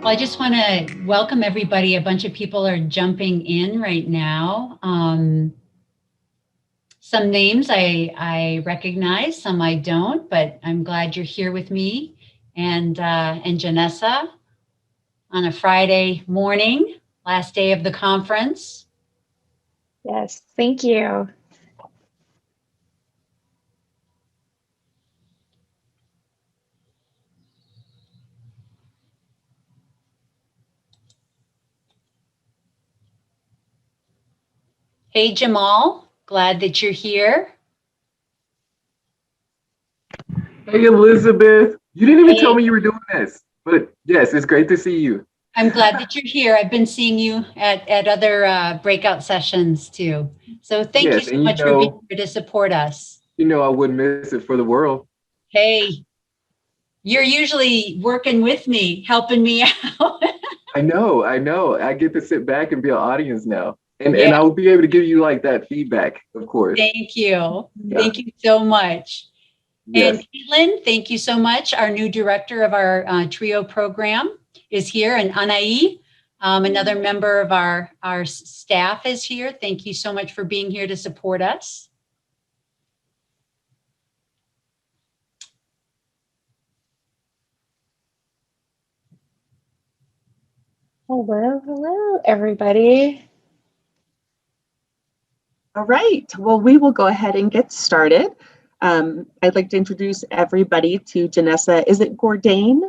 Well, I just want to welcome everybody. A bunch of people are jumping in right now. Some names I recognize, some I don't, but I'm glad you're here with me and Janessa on a Friday morning, last day of the conference. Yes, thank you. Hey, Jamal, glad that you're here. Hey, Elizabeth. You didn't even tell Hey, me you were doing this, but yes, it's great to see you. I'm glad that you're here. I've been seeing you at other breakout sessions too. So thank you Yes, so and much for being here to support us. I wouldn't miss it for the world. Hey, you're usually working with me, helping me out. I know. I get to sit back and be an audience now. Yeah, And I will be able to give you like that feedback, of course. thank you. Yeah. Thank you so much. And Yes. Caitlin, thank you so much. Our new director of our TRIO program is here, and Anaí, another member of our staff is here. Thank you so much for being here to support us. Hello, everybody. All right, well, we will go ahead and get started. I'd like to introduce everybody to Janessa, is it Gordane?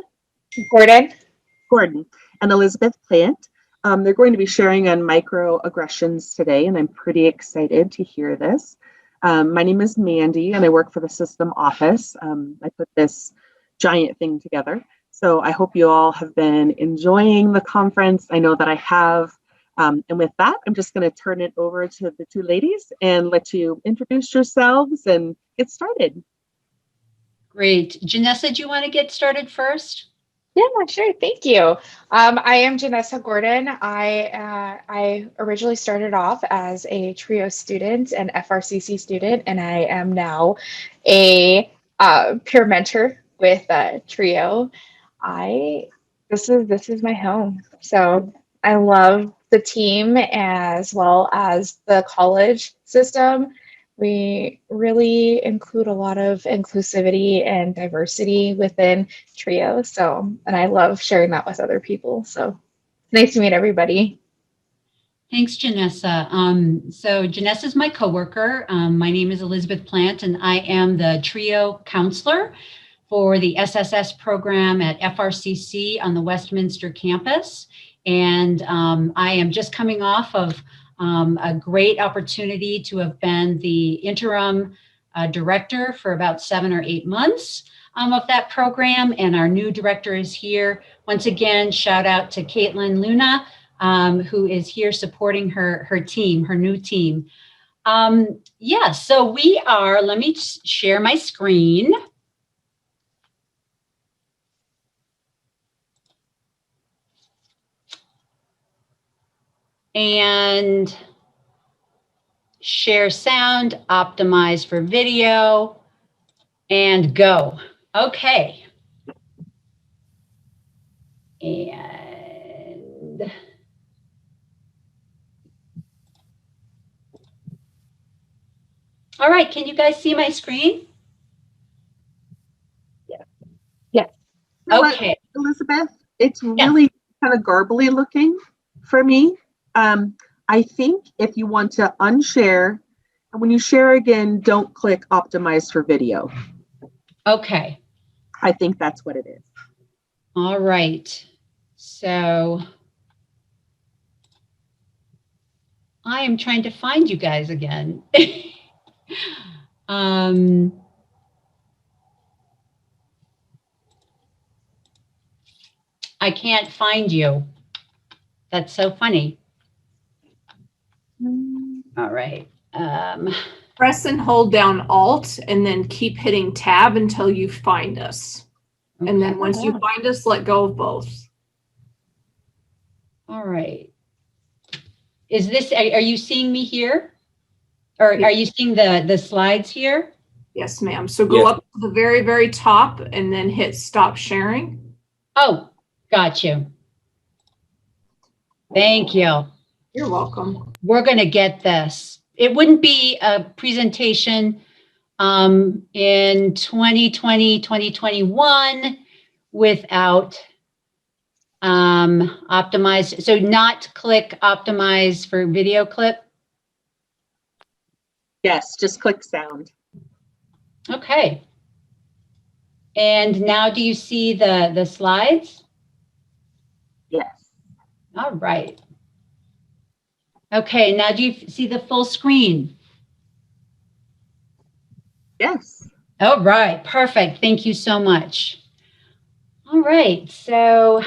Gordon and Elizabeth Plante. They're going to be sharing on microaggressions today, and I'm pretty excited to hear this. My name is Mandy, and I work for the system office. I put this giant thing together. So I hope you all have been enjoying the conference. I know that I have. And with that, I'm just going to turn it over to the two ladies and let you introduce yourselves and get started. Great. Janessa, do you want to get started first? Yeah, sure. Thank you. I am Janessa Gordon. I originally started off as a TRIO student, an FRCC student, and I am now a peer mentor with TRIO. This is my home. So I love the team as well as the college system. We really include a lot of inclusivity and diversity within TRIO. And I love sharing that with other people. So nice to meet everybody. Thanks, Janessa. So Janessa is my coworker. My name is Elizabeth Plante, and I am the TRIO counselor for the SSS program at FRCC on the Westminster campus. And I am just coming off of a great opportunity to have been the interim director for about 7 or 8 months of that program. And our new director is here. Once again, shout out to Caitlin Luna, who is here supporting her team, her new team. Yeah, so we are, let me share my screen. And share sound, optimize for video, and go. Okay. And all right, can you guys see my screen? Yes. Okay. Elizabeth, it's really kind of garbly looking for me. I think if you want to unshare, and when you share again, don't click optimize for video. Okay. I think that's what it is. All right. So I am trying to find you guys again. I can't find you. That's so funny. All right. Press and hold down Alt and then keep hitting Tab until you find us. Okay. And then once you find us, let go of both. All right. Is this, are you seeing me here? Or are you seeing the slides here? Yes, ma'am. So go up to the very, very top and then hit stop sharing. Oh, got you. Thank you. You're welcome. We're going to get this. It wouldn't be a presentation in 2020, 2021 without optimize. So not click optimize for video clip. Yes, just click sound. Okay. And now do you see the slides? Yes. All right. Okay, now do you see the full screen? Yes. All right, perfect. Thank you so much. All right, so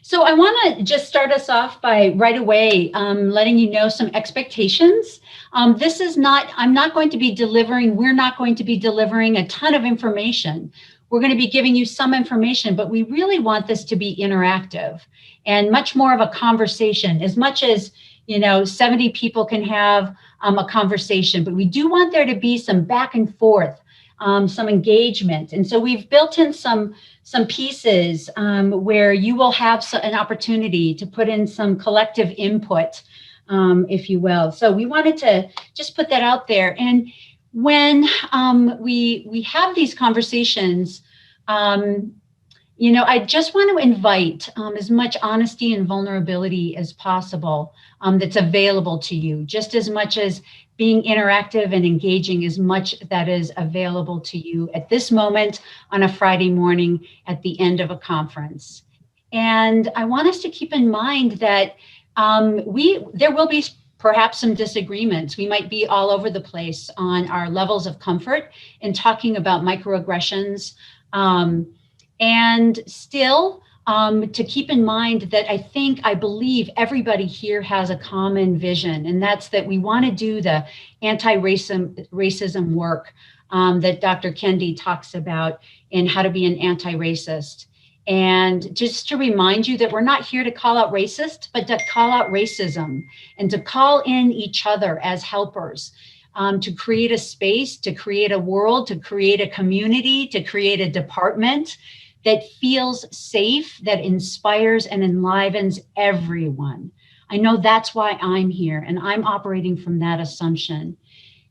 so I want to just start us off by right away letting you know some expectations. This is not, I'm not going to be delivering, we're not going to be delivering a ton of information. We're going to be giving you some information, but we really want this to be interactive and much more of a conversation. As much as, you know, 70 people can have a conversation, but we do want there to be some back and forth, some engagement. And so we've built in some pieces where you will have an opportunity to put in some collective input, if you will. So we wanted to just put that out there. And when we have these conversations, you know, I just want to invite as much honesty and vulnerability as possible that's available to you, just as much as being interactive and engaging as much that is available to you at this moment on a Friday morning at the end of a conference. And I want us to keep in mind that there will be perhaps some disagreements. We might be all over the place on our levels of comfort in talking about microaggressions. And still, to keep in mind that I believe everybody here has a common vision, and that's that we want to do the anti-racism work that Dr. Kendi talks about in How to Be an Anti-Racist. And just to remind you that we're not here to call out racist, but to call out racism and to call in each other as helpers. To create a space, to create a world, to create a community, to create a department that feels safe, that inspires and enlivens everyone. I know that's why I'm here, and I'm operating from that assumption.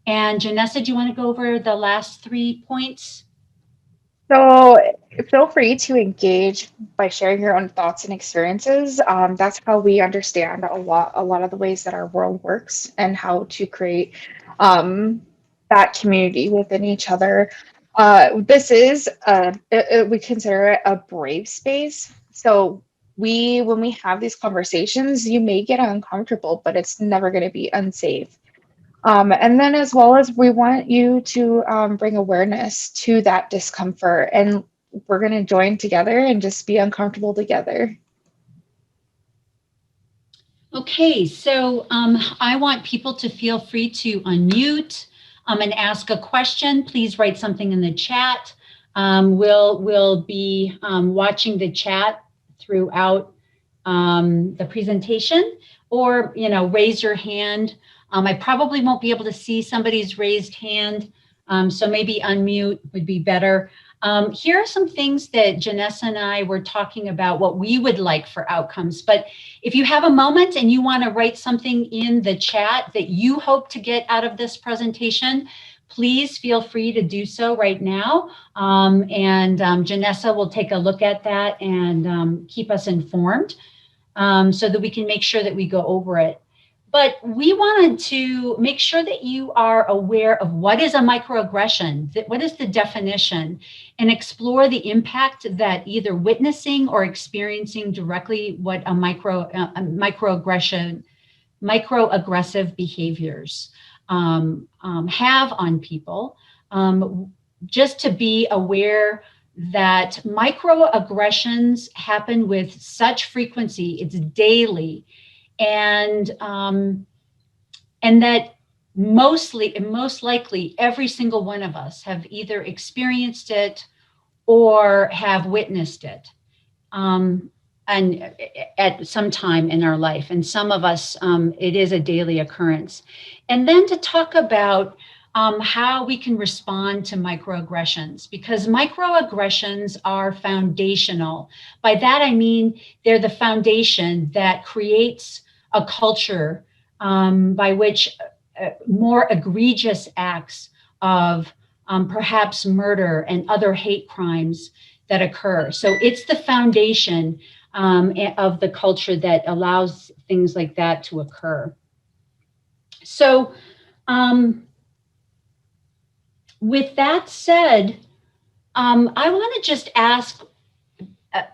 And Janessa, do you want to go over the last 3 points? So feel free to engage by sharing your own thoughts and experiences. That's how we understand a lot of the ways that our world works and how to create that community within each other. This is we consider it a brave space. So when we have these conversations, you may get uncomfortable, but it's never going to be unsafe. And then as well as we want you to bring awareness to that discomfort, and we're going to join together and just be uncomfortable together. Okay, so I want people to feel free to unmute and ask a question. Please write something in the chat. We'll be watching the chat throughout the presentation, or raise your hand. I probably won't be able to see somebody's raised hand, so maybe unmute would be better. Here are some things that Janessa and I were talking about, what we would like for outcomes. But if you have a moment and you want to write something in the chat that you hope to get out of this presentation, please feel free to do so right now. And Janessa will take a look at that and keep us informed so that we can make sure that we go over it. But we wanted to make sure that you are aware of what is a microaggression, what is the definition, and explore the impact that either witnessing or experiencing directly what a microaggressive behaviors have on people. Just to be aware that microaggressions happen with such frequency, it's daily. And that most likely every single one of us have either experienced it or have witnessed it and at some time in our life. And some of us, it is a daily occurrence. And then to talk about how we can respond to microaggressions, because microaggressions are foundational. By that, I mean they're the foundation that creates a culture by which more egregious acts of perhaps murder and other hate crimes that occur. So it's the foundation of the culture that allows things like that to occur. So with that said, I want to just ask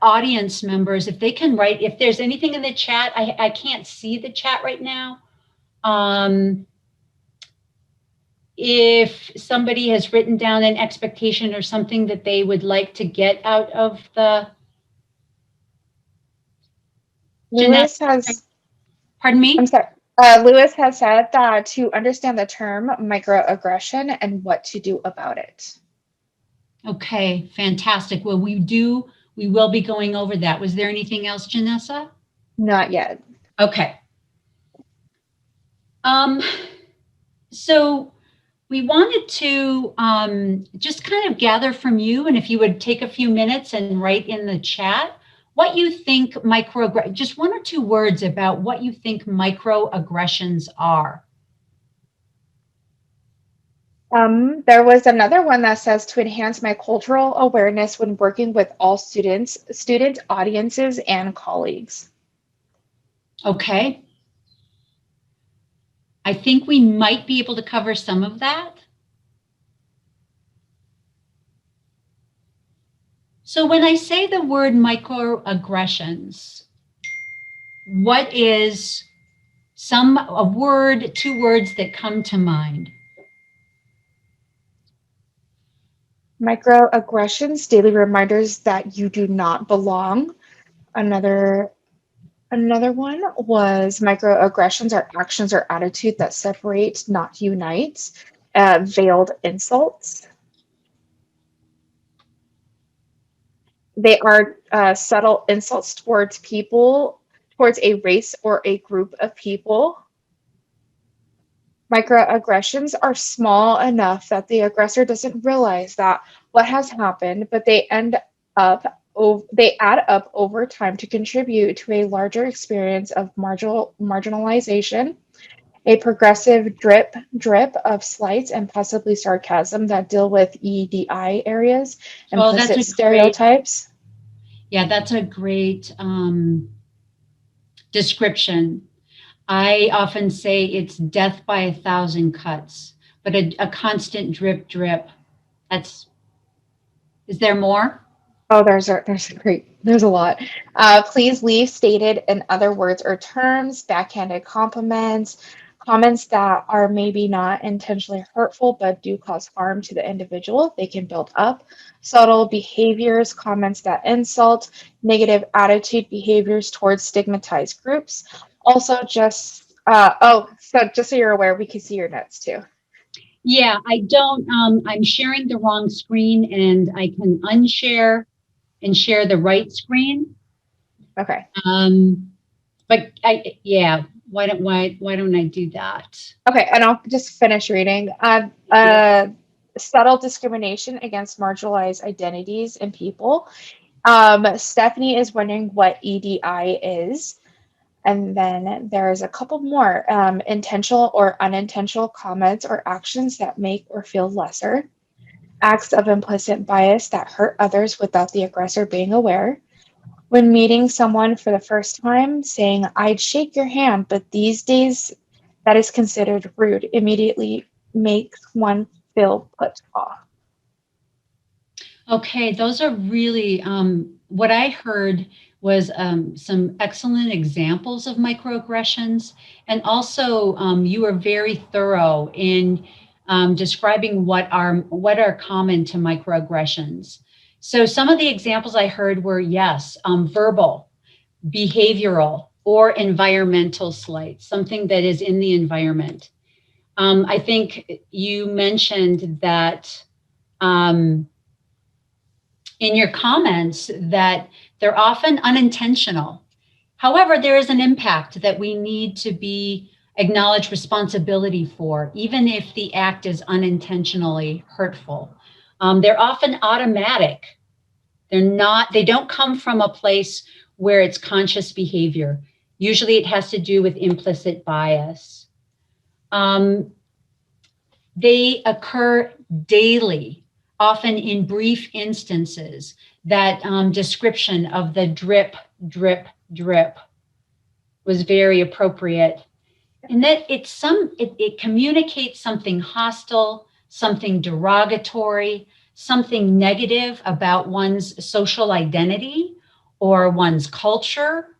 audience members if they can write, if there's anything in the chat. I can't see the chat right now. If somebody has written down an expectation or something that they would like to get out of the. Lewis has, Pardon me? I'm sorry. Lewis has said that to understand the term microaggression and what to do about it. Okay, fantastic. Well, we will be going over that. Was there anything else, Janessa? Not yet. Okay. So we wanted to just kind of gather from you, and if you would take a few minutes and write in the chat what you think just one or two words about what you think microaggressions are. There was another one that says to enhance my cultural awareness when working with all student audiences and colleagues. Okay. I think we might be able to cover some of that. So when I say the word microaggressions, what is a word, two words that come to mind? Microaggressions, daily reminders that you do not belong. Another one was microaggressions are actions or attitude that separate, not unite. Veiled insults. They are subtle insults towards people, towards a race or a group of people. Microaggressions are small enough that the aggressor doesn't realize that what has happened, but they add up over time to contribute to a larger experience of marginalization, a progressive drip of slights and possibly sarcasm that deal with EDI areas, implicit stereotypes. That's a great description. I often say it's death by 1,000 cuts, but a constant drip. Is there more? Oh, there's a lot. Please leave stated in other words or terms, backhanded compliments, comments that are maybe not intentionally hurtful but do cause harm to the individual. They can build up. Subtle behaviors, comments that insult, negative attitude behaviors towards stigmatized groups. Also, just so you're aware, we can see your notes too. Yeah, I don't. I'm sharing the wrong screen, and I can unshare and share the right screen. Okay. But why don't I do that? Okay, and I'll just finish reading. Subtle discrimination against marginalized identities and people. Stephanie is wondering what EDI is. And then there's a couple more. Intentional or unintentional comments or actions that make or feel lesser. Acts of implicit bias that hurt others without the aggressor being aware. When meeting someone for the first time, saying, I'd shake your hand, but these days that is considered rude, immediately makes one feel put off. Okay, those are really, what I heard was some excellent examples of microaggressions. And also you were very thorough in describing what are common to microaggressions. So some of the examples I heard were, yes, verbal, behavioral, or environmental slights, something that is in the environment. I think you mentioned that in your comments that they're often unintentional. However, there is an impact that we need to be acknowledge responsibility for, even if the act is unintentionally hurtful. They're often automatic. They don't come from a place where it's conscious behavior. Usually it has to do with implicit bias. They occur daily, often in brief instances. That description of the drip, drip, drip was very appropriate. And that it communicates something hostile, something derogatory, something negative about one's social identity or one's culture.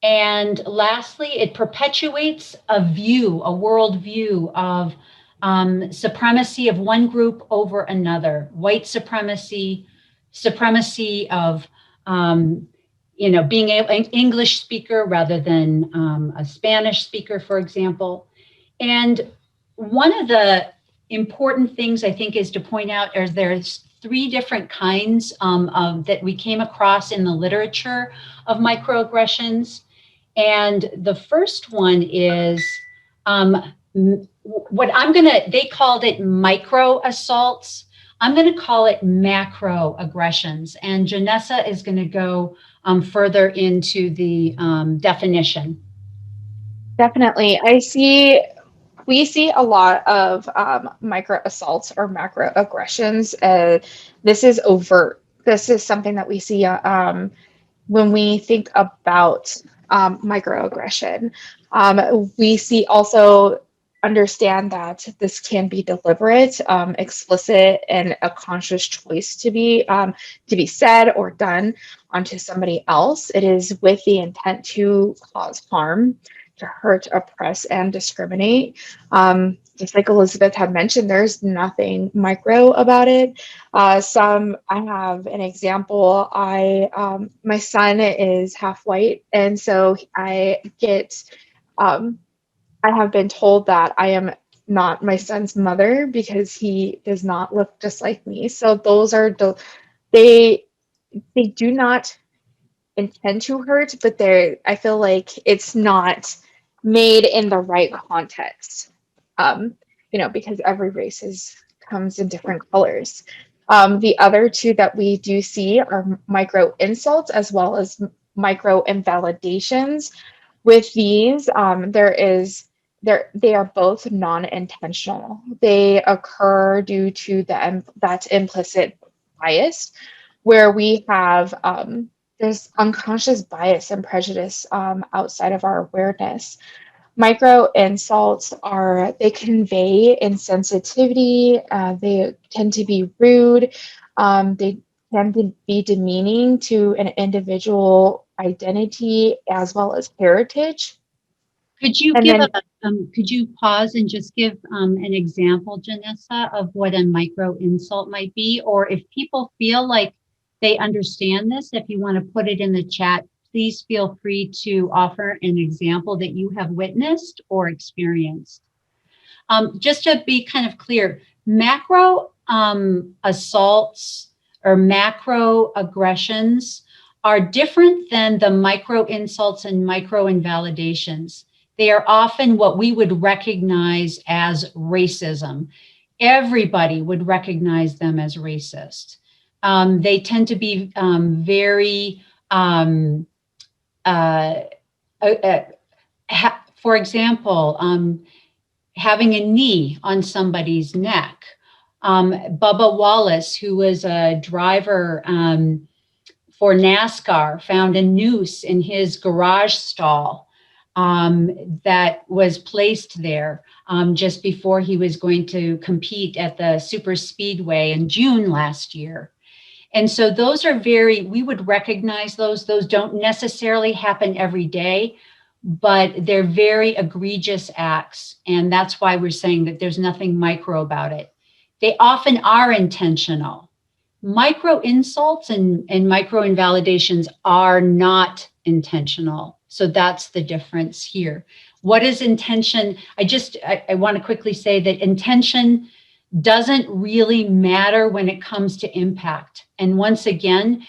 And lastly, it perpetuates a worldview of supremacy of one group over another, white supremacy, supremacy of being an English speaker rather than a Spanish speaker, for example. And one of the important things I think is to point out is there's 3 different kinds that we came across in the literature of microaggressions. And the first one is they called it micro assaults. I'm going to call it macro aggressions. And Janessa is going to go further into the definition. Definitely. We see a lot of micro assaults or macro aggressions. This is overt. This is something that we see when we think about microaggression. We also understand that this can be deliberate, explicit, and a conscious choice to be said or done onto somebody else. It is with the intent to cause harm, to hurt, oppress, and discriminate. Just like Elizabeth had mentioned, there's nothing micro about it. I have an example. My son is half white, and so I have been told that I am not my son's mother because he does not look just like me. So those are they do not intend to hurt, but I feel like it's not made in the right context. Because every race comes in different colors. The other 2 that we do see are micro insults as well as micro invalidations. With these, they are both non-intentional. They occur due to that implicit bias, where we have there's unconscious bias and prejudice outside of our awareness. Micro insults they convey insensitivity. They tend to be rude. They tend to be demeaning to an individual identity as well as heritage. Could you could you pause and just give an example, Janessa, of what a micro insult might be? Or if people feel like they understand this, if you want to put it in the chat, please feel free to offer an example that you have witnessed or experienced. Just to be kind of clear, macro assaults or macro aggressions are different than the micro insults and micro invalidations. They are often what we would recognize as racism. Everybody would recognize them as racist. They tend to be very, for example, having a knee on somebody's neck. Bubba Wallace, who was a driver for NASCAR, found a noose in his garage stall that was placed there just before he was going to compete at the super speedway in June last year. And so those are we would recognize those. Those don't necessarily happen every day, but they're very egregious acts. And that's why we're saying that there's nothing micro about it. They often are intentional. Micro insults and micro invalidations are not intentional. So that's the difference here. What is intention? I want to quickly say that intention doesn't really matter when it comes to impact. And once again,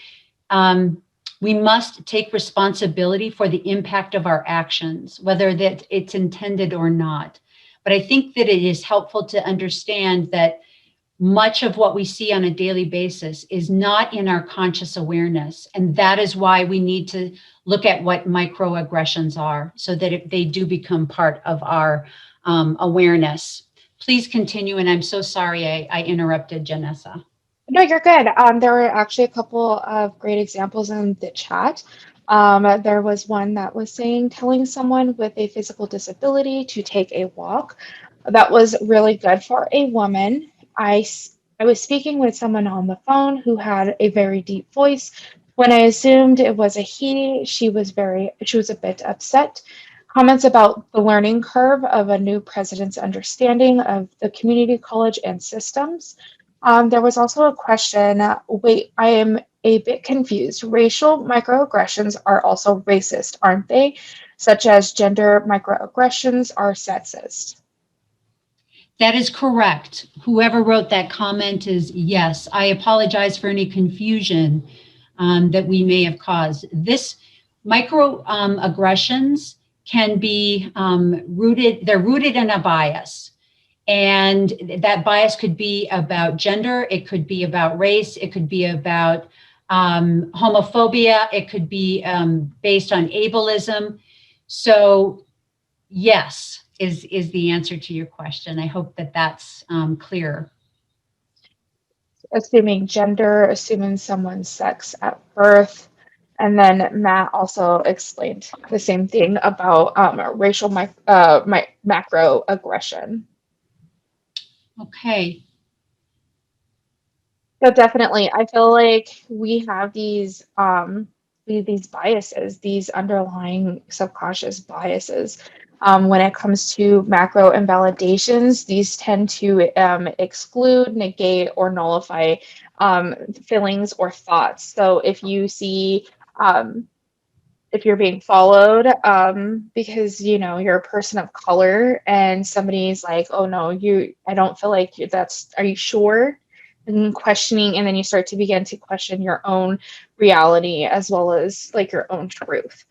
we must take responsibility for the impact of our actions, whether that it's intended or not. But I think that it is helpful to understand that much of what we see on a daily basis is not in our conscious awareness. And that is why we need to look at what microaggressions are, so that if they do become part of our awareness. Please continue. And I'm so sorry I interrupted, Janessa. No, you're good. There were actually a couple of great examples in the chat. There was one that was saying telling someone with a physical disability to take a walk. That was really good for a woman. I was speaking with someone on the phone who had a very deep voice. When I assumed it was a he, she was a bit upset. Comments about the learning curve of a new president's understanding of the community college and systems. There was also a question, wait, I am a bit confused. Racial microaggressions are also racist, aren't they? Such as gender microaggressions are sexist. That is correct. Whoever wrote that comment is yes. I apologize for any confusion that we may have caused. This microaggressions can be they're rooted in a bias. And that bias could be about gender, it could be about race, it could be about homophobia, it could be based on ableism. So yes, is the answer to your question. I hope that that's clear. Assuming gender, assuming someone's sex at birth. And then Matt also explained the same thing about racial macroaggression. Okay. So definitely, I feel like we have these biases, these underlying subconscious biases. When it comes to macro invalidations, these tend to exclude, negate, or nullify feelings or thoughts. So if you see, if you're being followed because you're a person of color and somebody's like, oh no, I don't feel like are you sure? And questioning, and then you start to begin to question your own reality as well as like your own truth.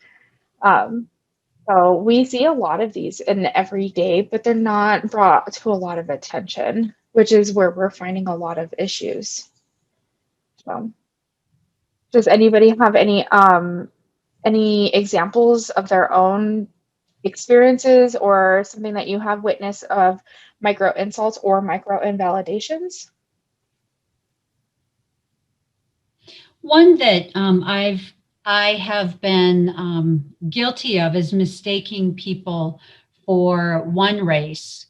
So we see a lot of these in every day, but they're not brought to a lot of attention, which is where we're finding a lot of issues. So does anybody have any examples of their own experiences or something that you have witnessed of micro insults or micro invalidations? One that I have been guilty of is mistaking people for one race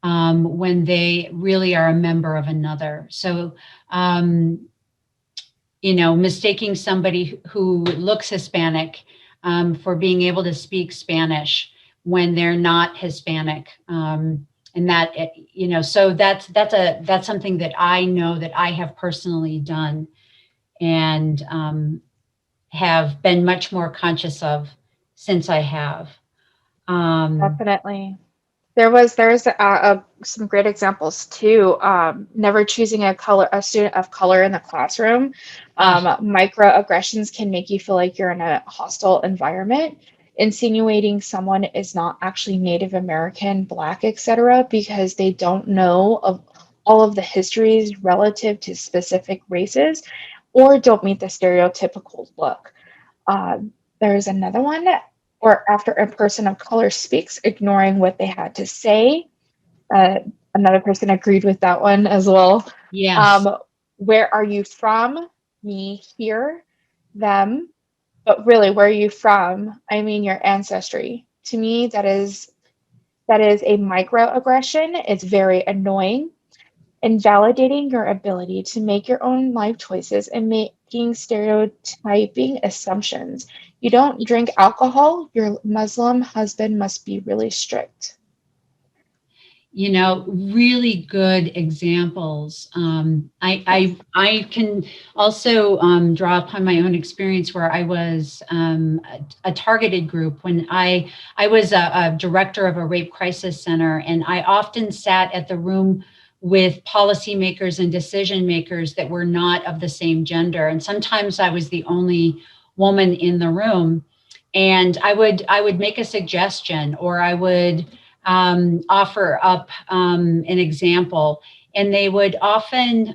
when they really are a member of another. So, mistaking somebody who looks Hispanic for being able to speak Spanish when they're not Hispanic. And that, so that's something that I know that I have personally done and have been much more conscious of since I have. Definitely. There's some great examples too. Never choosing a student of color in the classroom. Microaggressions can make you feel like you're in a hostile environment. Insinuating someone is not actually Native American, Black, etc., because they don't know of all of the histories relative to specific races, or don't meet the stereotypical look. There's another one, or after a person of color speaks, ignoring what they had to say. Another person agreed with that one as well. Yes. Where are you from? Me, here, them. But really, where are you from? I mean, your ancestry. To me, that is a microaggression. It's very annoying. Invalidating your ability to make your own life choices and making stereotyping assumptions. You don't drink alcohol, your Muslim husband must be really strict. Really good examples. I can also draw upon my own experience where I was a targeted group when I was a director of a rape crisis center, and I often sat at the room with policymakers and decision makers that were not of the same gender. And sometimes I was the only woman in the room, and I would make a suggestion, or I would offer up an example, and they would often,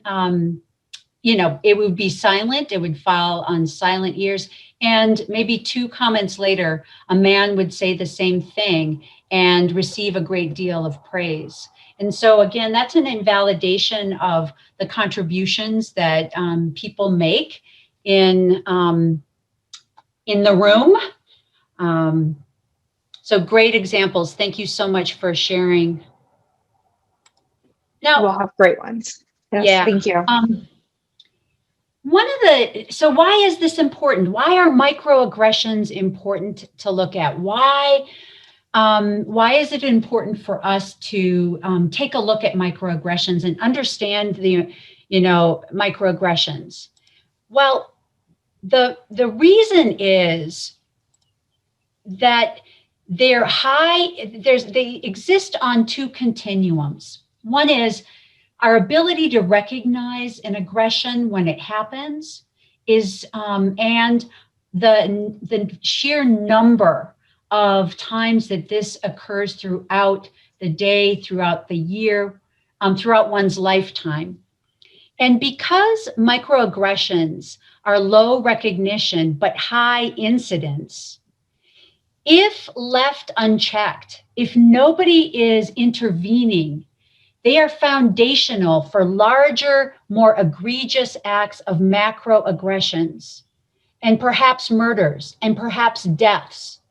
it would be silent. It would fall on silent ears. And maybe 2 comments later, a man would say the same thing and receive a great deal of praise. And so again, that's an invalidation of the contributions that people make in the room. So great examples. Thank you so much for sharing. Now, We'll have great ones. Yes, yeah. thank you. So why is this important? Why are microaggressions important to look at? Why is it important for us to take a look at microaggressions and understand the, microaggressions? Well, the reason is that they exist on 2 continuums. One is our ability to recognize an aggression when it happens is, and the sheer number of times that this occurs throughout the day, throughout the year, throughout one's lifetime. And because microaggressions are low recognition but high incidence, if left unchecked, if nobody is intervening, they are foundational for larger, more egregious acts of macroaggressions, and perhaps murders, and perhaps deaths.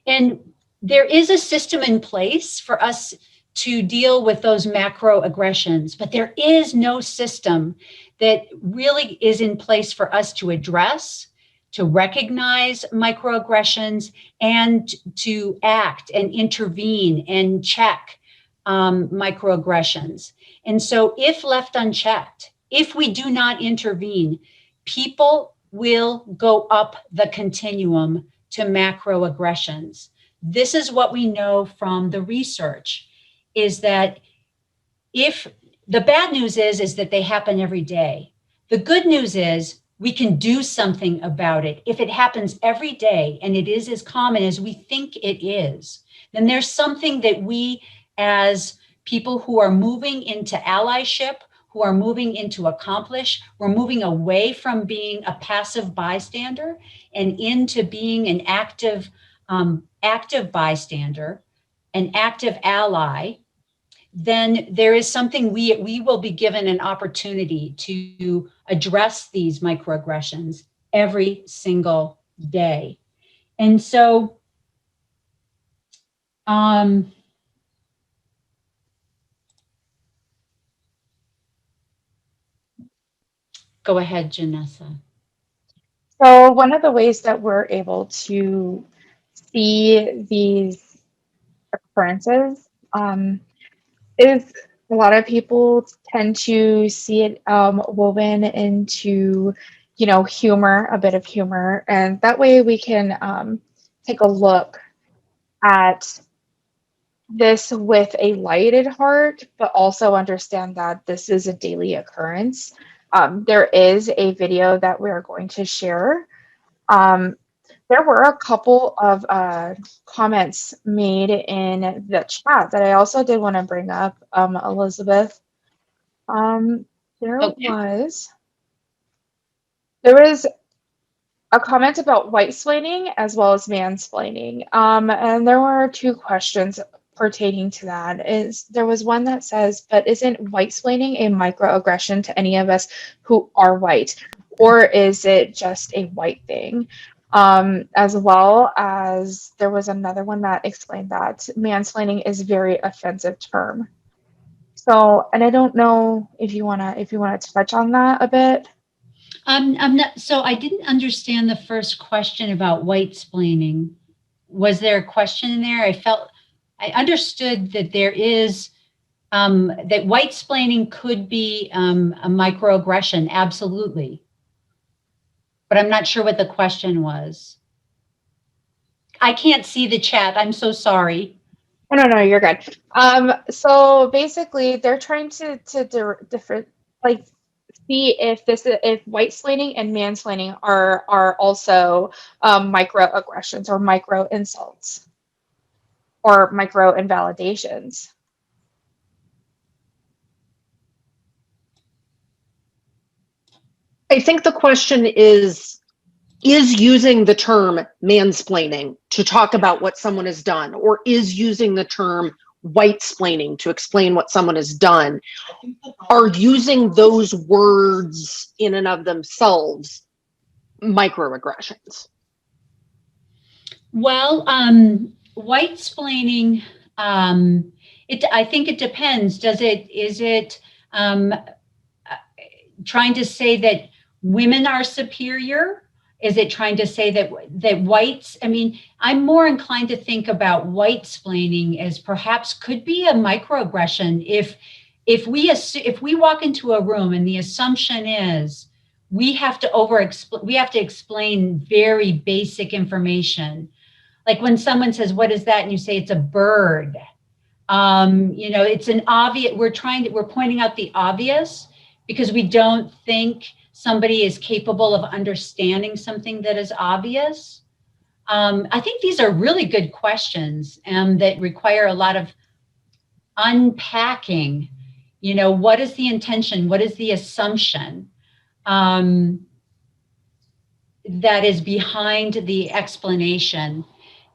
And there is a system in place for us to deal with those macroaggressions, but there is no system that really is in place for us to address, to recognize microaggressions, and to act and intervene and check microaggressions. And so if left unchecked, if we do not intervene, people will go up the continuum to macroaggressions. This is what we know from the research, is that if the bad news is that they happen every day. The good news is we can do something about it. If it happens every day and it is as common as we think it is, then there's something that we, as people who are moving into allyship, who are moving into accomplish, we're moving away from being a passive bystander and into being an active bystander, an active ally. Then there is something we will be given an opportunity to address these microaggressions every single day. And so, go ahead, Janessa. So one of the ways that we're able to see these occurrences is a lot of people tend to see it woven into, humor, a bit of humor. And that way we can take a look at this with a lighted heart, but also understand that this is a daily occurrence. There is a video that we are going to share. There were a couple of comments made in the chat that I also did want to bring up, Elizabeth. There was a comment about white-splaining as well as mansplaining. And there were 2 questions pertaining to that. There was one that says, but isn't white-splaining a microaggression to any of us who are white? Or is it just a white thing? As well as there was another one that explained that mansplaining is a very offensive term. So, and I don't know if you wanna touch on that a bit. So I didn't understand the first question about white-splaining. Was there a question in there? I understood that there is, that white-splaining could be a microaggression, absolutely. But I'm not sure what the question was. I can't see the chat, I'm so sorry. Oh, no, you're good. So basically they're trying to see if white splaining and mansplaining are also microaggressions or micro insults or micro invalidations. I think the question is using the term mansplaining to talk about what someone has done, or is using the term white splaining to explain what someone has done, are using those words in and of themselves microaggressions? Well, white splaining, I think it depends. Is it trying to say that women are superior? Is it trying to say that whites? I mean, I'm more inclined to think about white splaining as perhaps could be a microaggression if we walk into a room and the assumption is we have to explain very basic information. Like when someone says, "What is that?" and you say it's a bird. It's an obvious. We're pointing out the obvious because we don't think somebody is capable of understanding something that is obvious. I think these are really good questions that require a lot of unpacking. What is the intention? What is the assumption that is behind the explanation?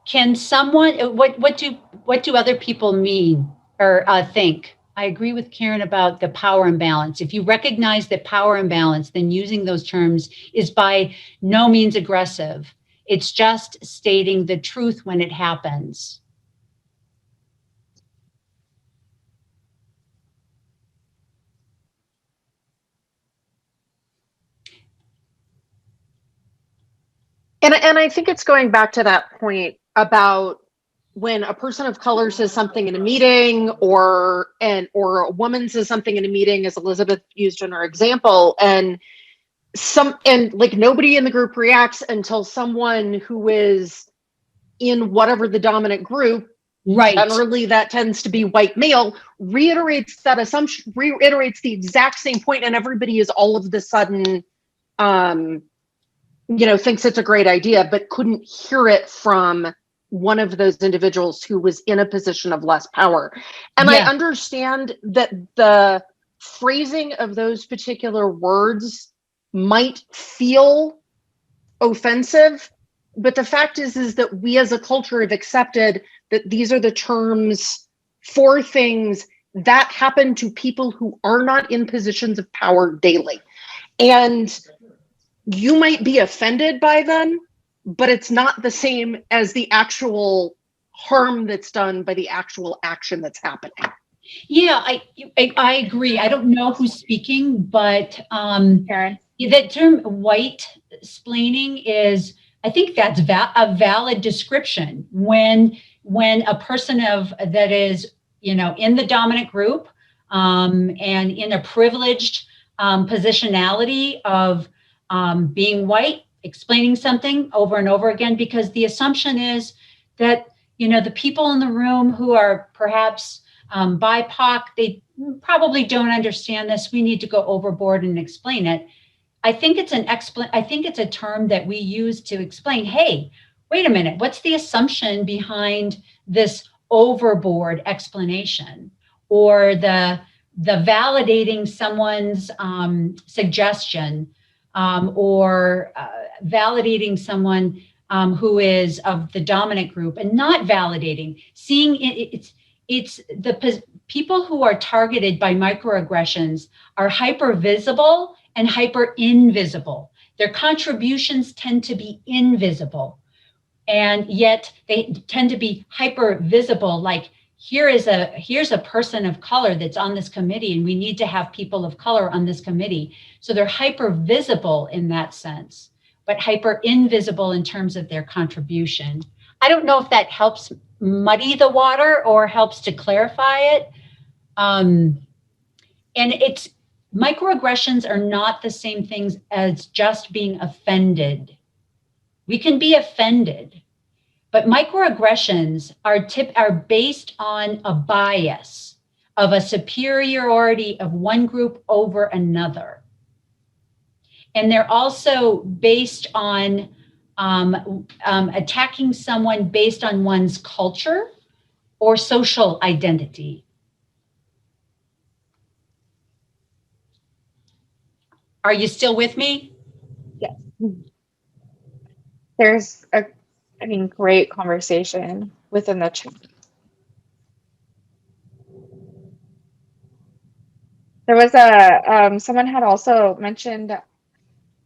Can someone, what do other people mean or think? I agree with Karen about the power imbalance. If you recognize that power imbalance, then using those terms is by no means aggressive. It's just stating the truth when it happens. And I think it's going back to that point about when a person of color says something in a meeting, or a woman says something in a meeting, as Elizabeth used in her example, and like nobody in the group reacts until someone who is in whatever the dominant group, right, generally that tends to be white male, reiterates that assumption, reiterates the exact same point, and everybody is all of the sudden thinks it's a great idea, but couldn't hear it from one of those individuals who was in a position of less power. And yeah. I understand that the phrasing of those particular words might feel offensive, but the fact is that we as a culture have accepted that these are the terms for things that happen to people who are not in positions of power daily. And you might be offended by them, but it's not the same as the actual harm that's done by the actual action that's happening. Yeah, I agree. I don't know who's speaking, but Karen, that term white splaining is, I think that's a valid description when a person that is, in the dominant group and in a privileged positionality of being white, explaining something over and over again, because the assumption is that, the people in the room who are perhaps BIPOC, they probably don't understand this. We need to go overboard and explain it. I think it's a term that we use to explain, hey, wait a minute, what's the assumption behind this overboard explanation, or the validating someone's suggestion, or validating someone who is of the dominant group, and not validating, seeing it's the people who are targeted by microaggressions are hyper visible and hyper invisible. Their contributions tend to be invisible, and yet they tend to be hyper visible. Like, here's a person of color that's on this committee, and we need to have people of color on this committee. So they're hyper visible in that sense, but hyper invisible in terms of their contribution. I don't know if that helps muddy the water or helps to clarify it. And microaggressions are not the same things as just being offended. We can be offended, but microaggressions are based on a bias of a superiority of one group over another. And they're also based on attacking someone based on one's culture or social identity. Are you still with me? Yes. There's a, great conversation within the chat. There was someone had also mentioned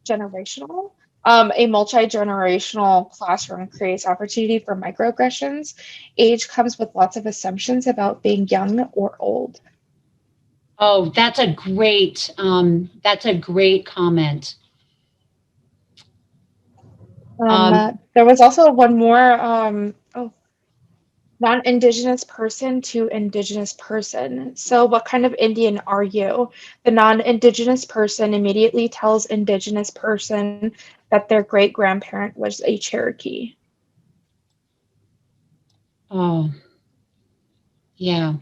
generational. A multi-generational classroom creates opportunity for microaggressions. Age comes with lots of assumptions about being young or old. Oh, that's a great comment. There was also one more, non-Indigenous person to Indigenous person. So what kind of Indian are you? The non-Indigenous person immediately tells Indigenous person that their great-grandparent was a Cherokee. Oh, yeah.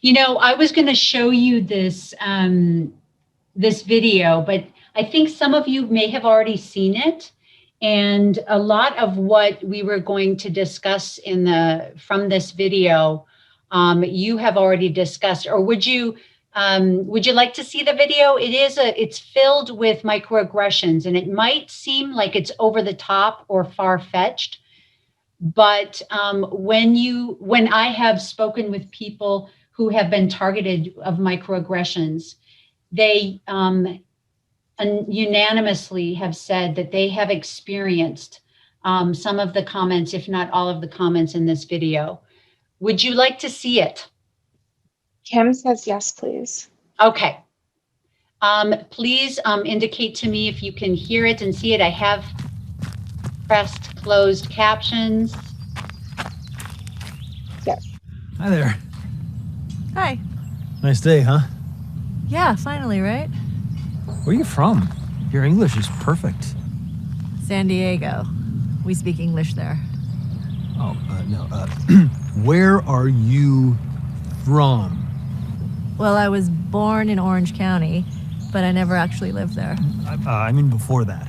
You know, I was going to show you this, this video, but I think some of you may have already seen it. And a lot of what we were going to discuss from this video, you have already discussed. Or would you like to see the video? It's filled with microaggressions, and it might seem like it's over the top or far-fetched. But when I have spoken with people who have been targeted of microaggressions, they unanimously have said that they have experienced some of the comments, if not all of the comments in this video. Would you like to see it? Kim says yes, please. Okay. Please indicate to me if you can hear it and see it. I have pressed closed captions. Yes. Hi there. Hi. Nice day, huh? Yeah, finally, right? Where are you from? Your English is perfect. San Diego. We speak English there. Oh, no. Where are you from? Well, I was born in Orange County, but I never actually lived there. I mean before that.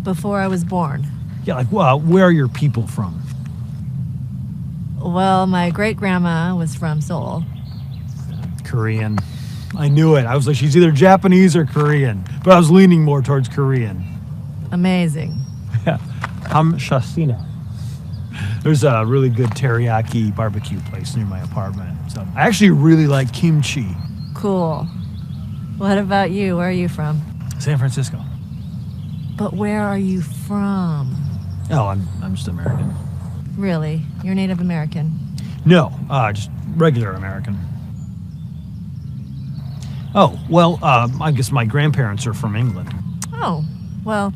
Before I was born. Yeah, like, well, where are your people from? Well, my great-grandma was from Seoul. Korean. I knew it. I was like, she's either Japanese or Korean, but I was leaning more towards Korean. Amazing. Yeah. Hamshasina. There's a really good teriyaki barbecue place near my apartment. So I actually really like kimchi. Cool. What about you? Where are you from? San Francisco. But where are you from? Oh, I'm just American. Really? You're Native American? No, just regular American. Oh, well, I guess my grandparents are from England. Oh, well.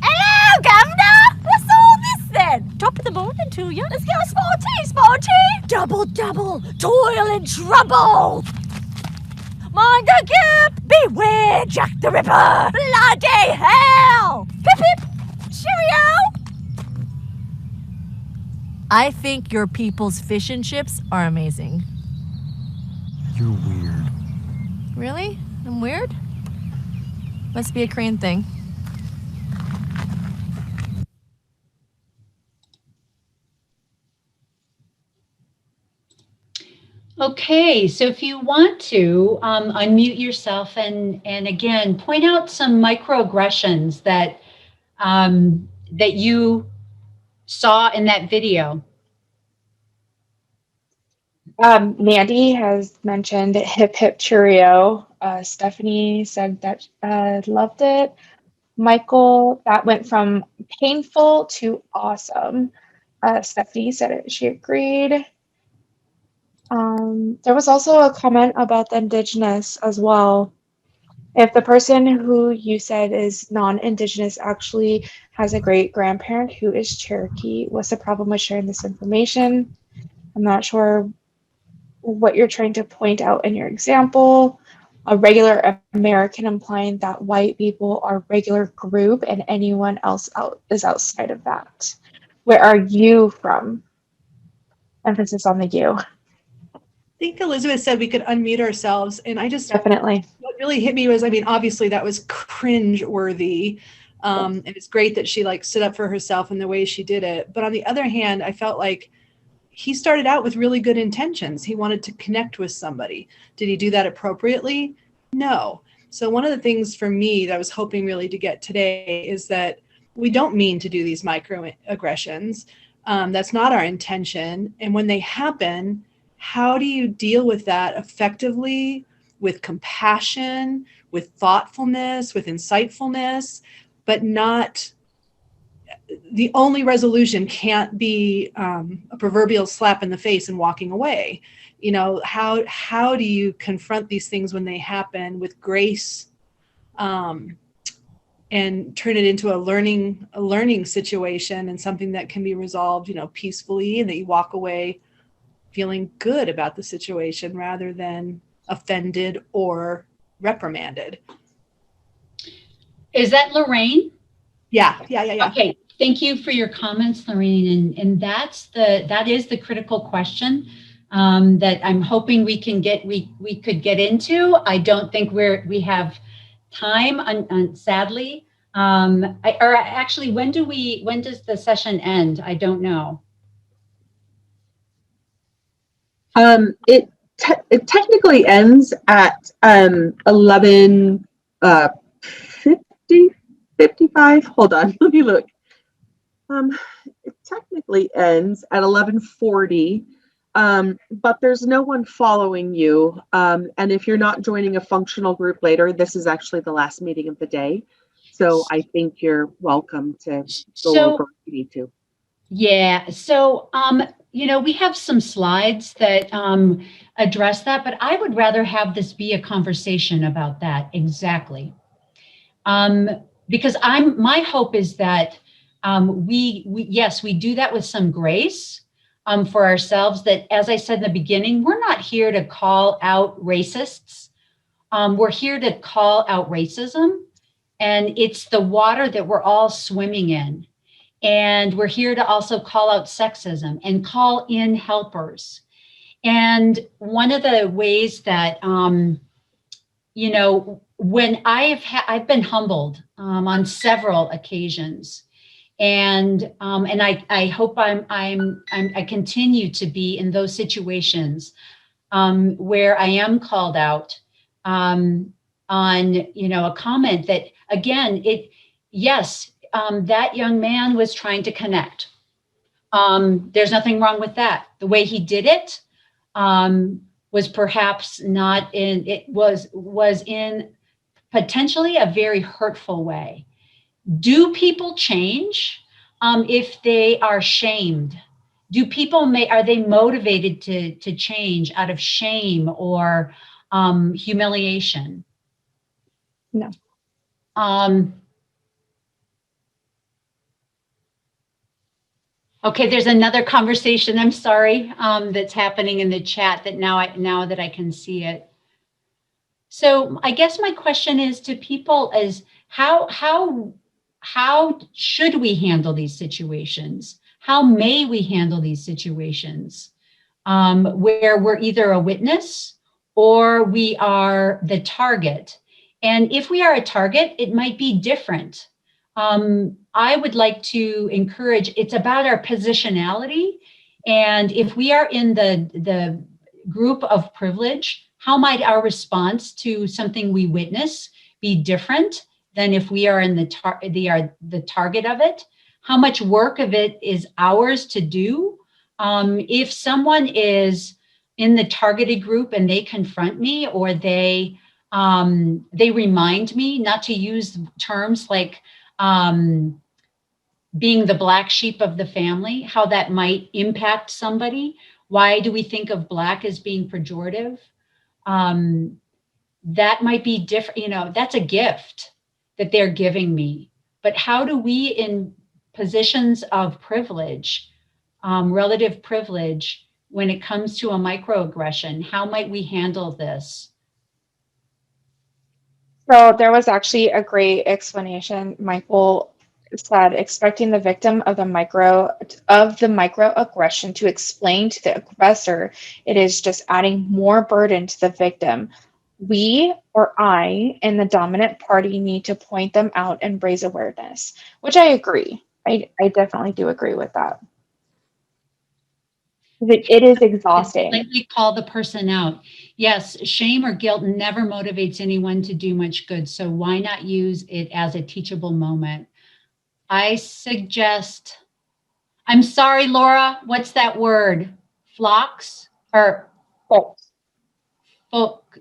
Hello, Governor! What's all this then? Top of the morning to you. Let's get a small tea. Double, toil and trouble. Mind the gap! Beware Jack the Ripper! Bloody hell! Pip pip! Cheerio! I think your people's fish and chips are amazing. You're weird. Really? I'm weird? Must be a Korean thing. Okay, so if you want to unmute yourself and again point out some microaggressions that that you saw in that video. Mandy has mentioned hip hip cheerio. Stephanie said that loved it. Michael, that went from painful to awesome. Stephanie said it, she agreed. There was also a comment about the Indigenous as well. If the person who you said is non-Indigenous actually has a great grandparent who is Cherokee, what's the problem with sharing this information? I'm not sure what you're trying to point out in your example. A regular American implying that white people are regular group and anyone else is outside of that. Where are you from? Emphasis on the you. think Elizabeth said we could unmute ourselves, and I just Definitely. what really hit me was, I mean, obviously that was cringe worthy. And it's great that she like stood up for herself in the way she did it. But on the other hand, I felt like he started out with really good intentions. He wanted to connect with somebody. Did he do that appropriately? No. So one of the things for me that I was hoping really to get today is that we don't mean to do these microaggressions. That's not our intention. And when they happen, how do you deal with that effectively, with compassion, with thoughtfulness, with insightfulness, but not, the only resolution can't be a proverbial slap in the face and walking away. You know, how do you confront these things when they happen with grace, and turn it into a learning situation and something that can be resolved, you know, peacefully, and that you walk away feeling good about the situation rather than offended or reprimanded. Is that Lorraine? Yeah. Okay, thank you for your comments, Lorraine. And that is the critical question that I'm hoping we could get into. I don't think we have time, sadly. Or actually, when does the session end? I don't know. It technically ends at 11:55. Hold on, let me look. It technically ends at 11:40, but there's no one following you. And if you're not joining a functional group later, this is actually the last meeting of the day. So I think you're welcome to go over if you need to. Yeah. So, you know, we have some slides that address that, but I would rather have this be a conversation about that exactly. Because my hope is that yes, we do that with some grace for ourselves, that, as I said in the beginning, we're not here to call out racists. We're here to call out racism, and it's the water that we're all swimming in. And we're here to also call out sexism and call in helpers. And one of the ways that, you know, when I've been humbled on several occasions, and I hope I continue to be in those situations where I am called out on, you know, a comment that, again, that young man was trying to connect. There's nothing wrong with that. The way he did it was perhaps not in, it was in potentially a very hurtful way. Do people change if they are shamed? Do people are they motivated to change out of shame or humiliation? No. Okay, there's another conversation, I'm sorry, that's happening in the chat that now that I can see it. So I guess my question is to people is how should we handle these situations? How may we handle these situations where we're either a witness or we are the target? And if we are a target, it might be different. I would like to encourage, it's about our positionality. And if we are in the group of privilege, how might our response to something we witness be different than if we are in the target of it? How much work of it is ours to do? If someone is in the targeted group and they confront me, or they remind me not to use terms like being the black sheep of the family, how that might impact somebody. Why do we think of black as being pejorative? That might be different, you know, that's a gift that they're giving me. But how do we, in positions of privilege, relative privilege, when it comes to a microaggression, how might we handle this? So there was actually a great explanation, Michael, said, expecting the victim of the microaggression to explain to the aggressor, it is just adding more burden to the victim. We, or I, and the dominant party need to point them out and raise awareness, which I agree. I definitely do agree with that. It is exhausting. Politely call the person out. Yes, shame or guilt never motivates anyone to do much good. So why not use it as a teachable moment? I suggest, I'm sorry, Laura, what's that word? Flocks or folk?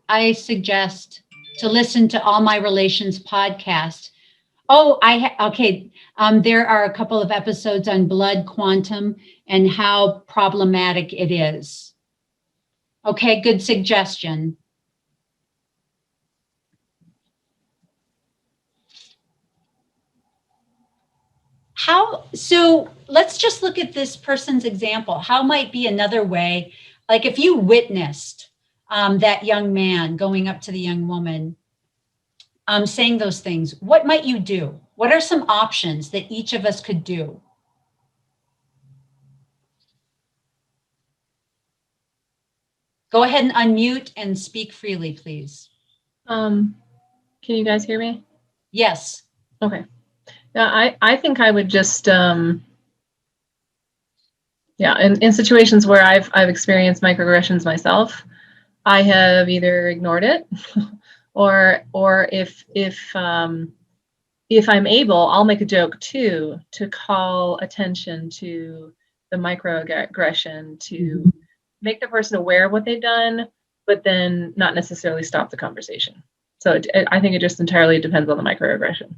I suggest to listen to All My Relations podcast. Oh, okay. There are a couple of episodes on blood quantum and how problematic it is. Okay, good suggestion. So let's just look at this person's example. How might be another way, like if you witnessed that young man going up to the young woman, saying those things, what might you do? What are some options that each of us could do? Go ahead and unmute and speak freely, please. Can you guys hear me? Yes. Okay. Yeah, I think I would just in situations where I've experienced microaggressions myself, I have either ignored it or if I'm able, I'll make a joke too to call attention to the microaggression, to make the person aware of what they've done, but then not necessarily stop the conversation. So I think it just entirely depends on the microaggression.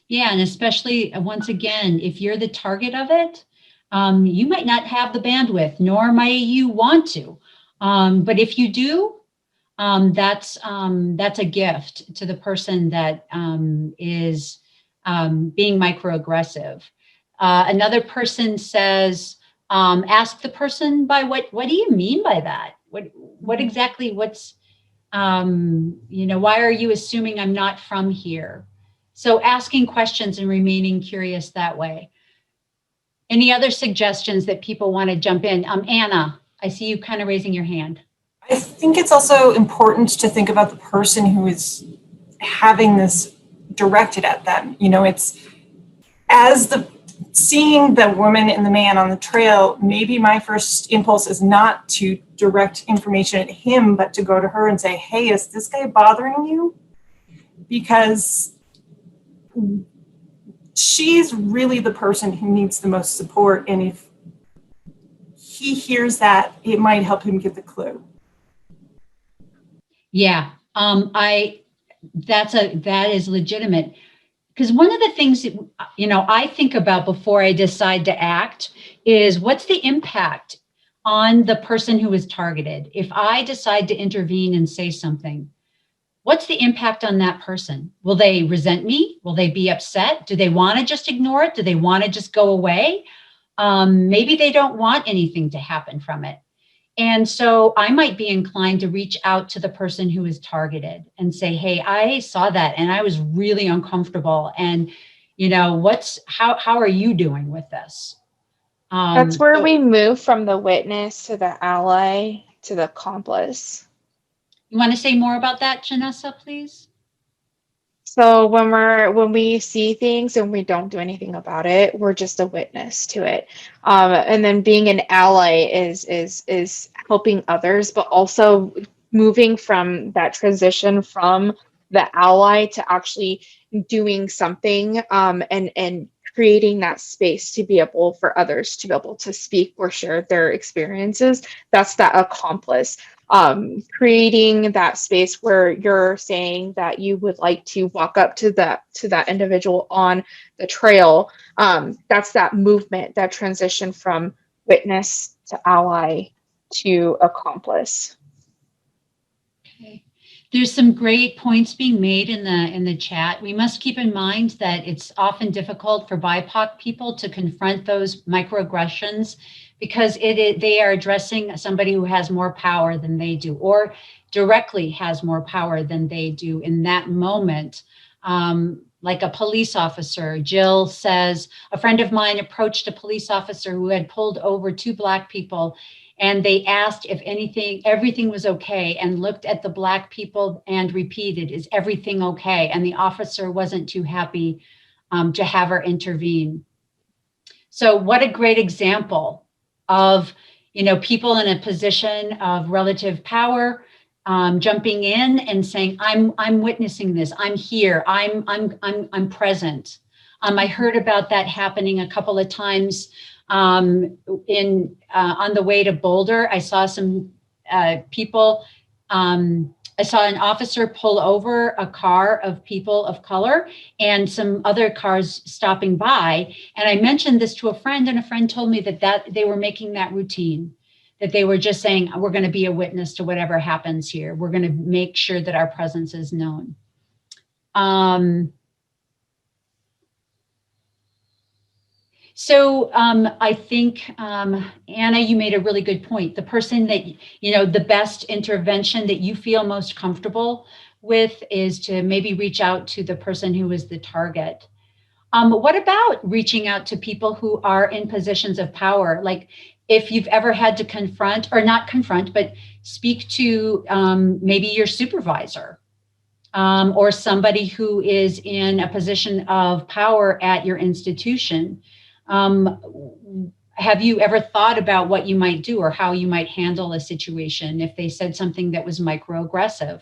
Yeah, and especially once again, if you're the target of it, you might not have the bandwidth, nor might you want to. But if you do, that's a gift to the person that is being microaggressive. Another person says, ask the person by what do you mean by that? What exactly, what's, why are you assuming I'm not from here? So asking questions and remaining curious that way. Any other suggestions that people want to jump in? Anna, I see you kind of raising your hand. I think it's also important to think about the person who is having this directed at them. It's seeing the woman and the man on the trail, maybe my first impulse is not to direct information at him, but to go to her and say, hey, is this guy bothering you? Because she's really the person who needs the most support. And if he hears that, it might help him get the clue. Yeah, that is legitimate. Because one of the things that, I think about before I decide to act is what's the impact on the person who is targeted? If I decide to intervene and say something, what's the impact on that person? Will they resent me? Will they be upset? Do they want to just ignore it? Do they want to just go away? Maybe they don't want anything to happen from it. And so I might be inclined to reach out to the person who is targeted and say, hey, I saw that and I was really uncomfortable. And, how are you doing with this? That's where we move from the witness to the ally to the accomplice. You want to say more about that, Janessa, please? So when we see things and we don't do anything about it, we're just a witness to it. And then being an ally is helping others, but also moving from that transition from the ally to actually doing something and creating that space to be able for others to be able to speak or share their experiences. That's that accomplice. Creating that space where you're saying that you would like to walk up to that individual on the trail. That's that movement, that transition from witness to ally to accomplice. Okay. There's some great points being made in the chat. We must keep in mind that it's often difficult for BIPOC people to confront those microaggressions because they are addressing somebody who has more power than they do, or directly has more power than they do in that moment. like a police officer. Jill says, a friend of mine approached a police officer who had pulled over 2 Black people, and they asked if everything was okay, and looked at the Black people and repeated, is everything okay? And the officer wasn't too happy to have her intervene. So what a great example of, people in a position of relative power jumping in and saying, I'm witnessing this. I'm here. I'm present. I heard about that happening a couple of times on the way to Boulder. I saw some people. I saw an officer pull over a car of people of color and some other cars stopping by. And I mentioned this to a friend, and a friend told me that they were making that routine, that they were just saying, we're going to be a witness to whatever happens here. We're going to make sure that our presence is known. So I think, Anna, you made a really good point. The person that, the best intervention that you feel most comfortable with is to maybe reach out to the person who is the target. What about reaching out to people who are in positions of power? Like if you've ever had to confront, or not confront, but speak to maybe your supervisor or somebody who is in a position of power at your institution. Have you ever thought about what you might do or how you might handle a situation if they said something that was microaggressive?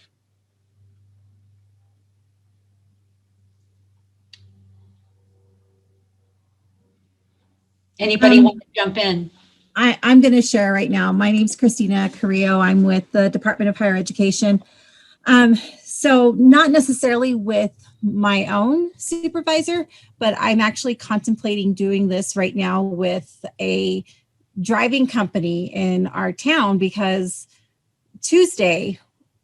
Anybody want to jump in? I'm going to share right now. My name's Christina Carrillo. I'm with the Department of Higher Education. So not necessarily with my own supervisor, but I'm actually contemplating doing this right now with a driving company in our town, because Tuesday,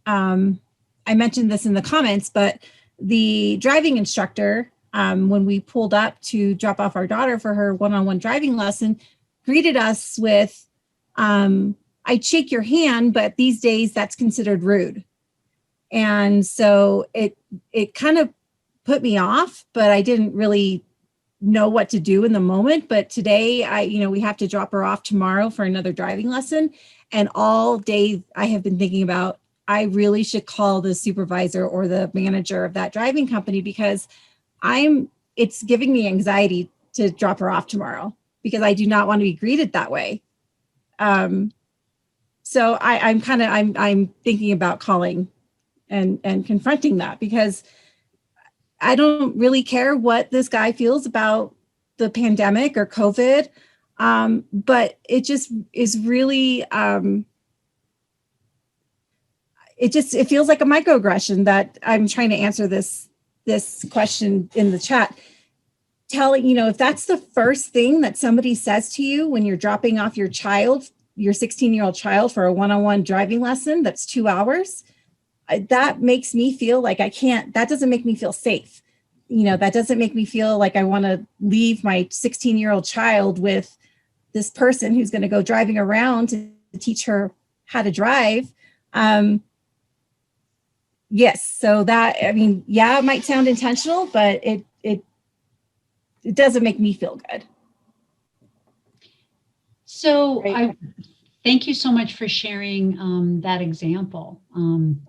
I mentioned this in the comments, but the driving instructor, when we pulled up to drop off our daughter for her one-on-one driving lesson, greeted us with, I'd shake your hand, but these days that's considered rude. And so it kind of put me off, but I didn't really know what to do in the moment. But today, we have to drop her off tomorrow for another driving lesson. And all day I have been thinking about, I really should call the supervisor or the manager of that driving company, because it's giving me anxiety to drop her off tomorrow, because I do not want to be greeted that way. So I'm thinking about calling and confronting that, because I don't really care what this guy feels about the pandemic or COVID. But it just is really, it feels like a microaggression that I'm trying to answer this question in the chat. Telling, if that's the first thing that somebody says to you when you're dropping off your child, your 16-year-old child, for a one-on-one driving lesson, that's 2 hours, that makes me feel like that doesn't make me feel safe. That doesn't make me feel like I want to leave my 16-year-old child with this person who's going to go driving around to teach her how to drive. Yes. So it might sound intentional, but it doesn't make me feel good. So thank you so much for sharing that example.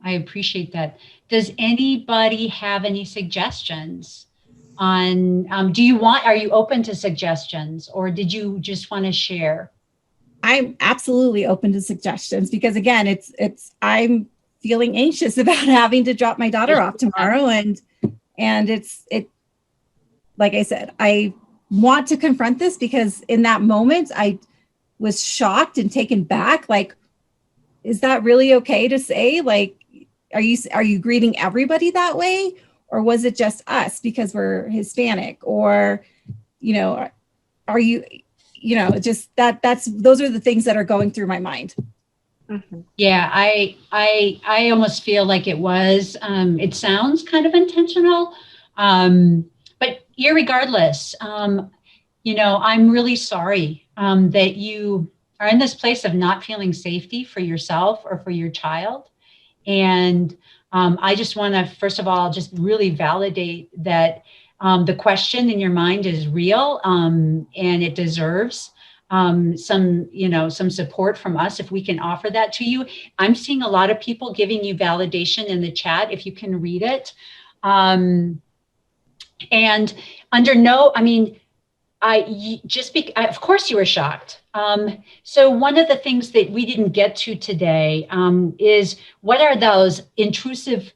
I appreciate that. Does anybody have any suggestions on, are you open to suggestions, or did you just want to share? I'm absolutely open to suggestions, because again, I'm feeling anxious about having to drop my daughter off tomorrow. And like I said, I want to confront this, because in that moment I was shocked and taken back. Like, is that really okay to say? Like, are you greeting everybody that way? Or was it just us because we're Hispanic? Or, are you, just those are the things that are going through my mind. Mm-hmm. Yeah, I almost feel like it was, it sounds kind of intentional, but irregardless, I'm really sorry that you are in this place of not feeling safety for yourself or for your child. And I just want to, first of all, just really validate that the question in your mind is real, and it deserves some support from us if we can offer that to you. I'm seeing a lot of people giving you validation in the chat if you can read it. And under no, I mean, of course you were shocked. So one of the things that we didn't get to today is what are those intrusive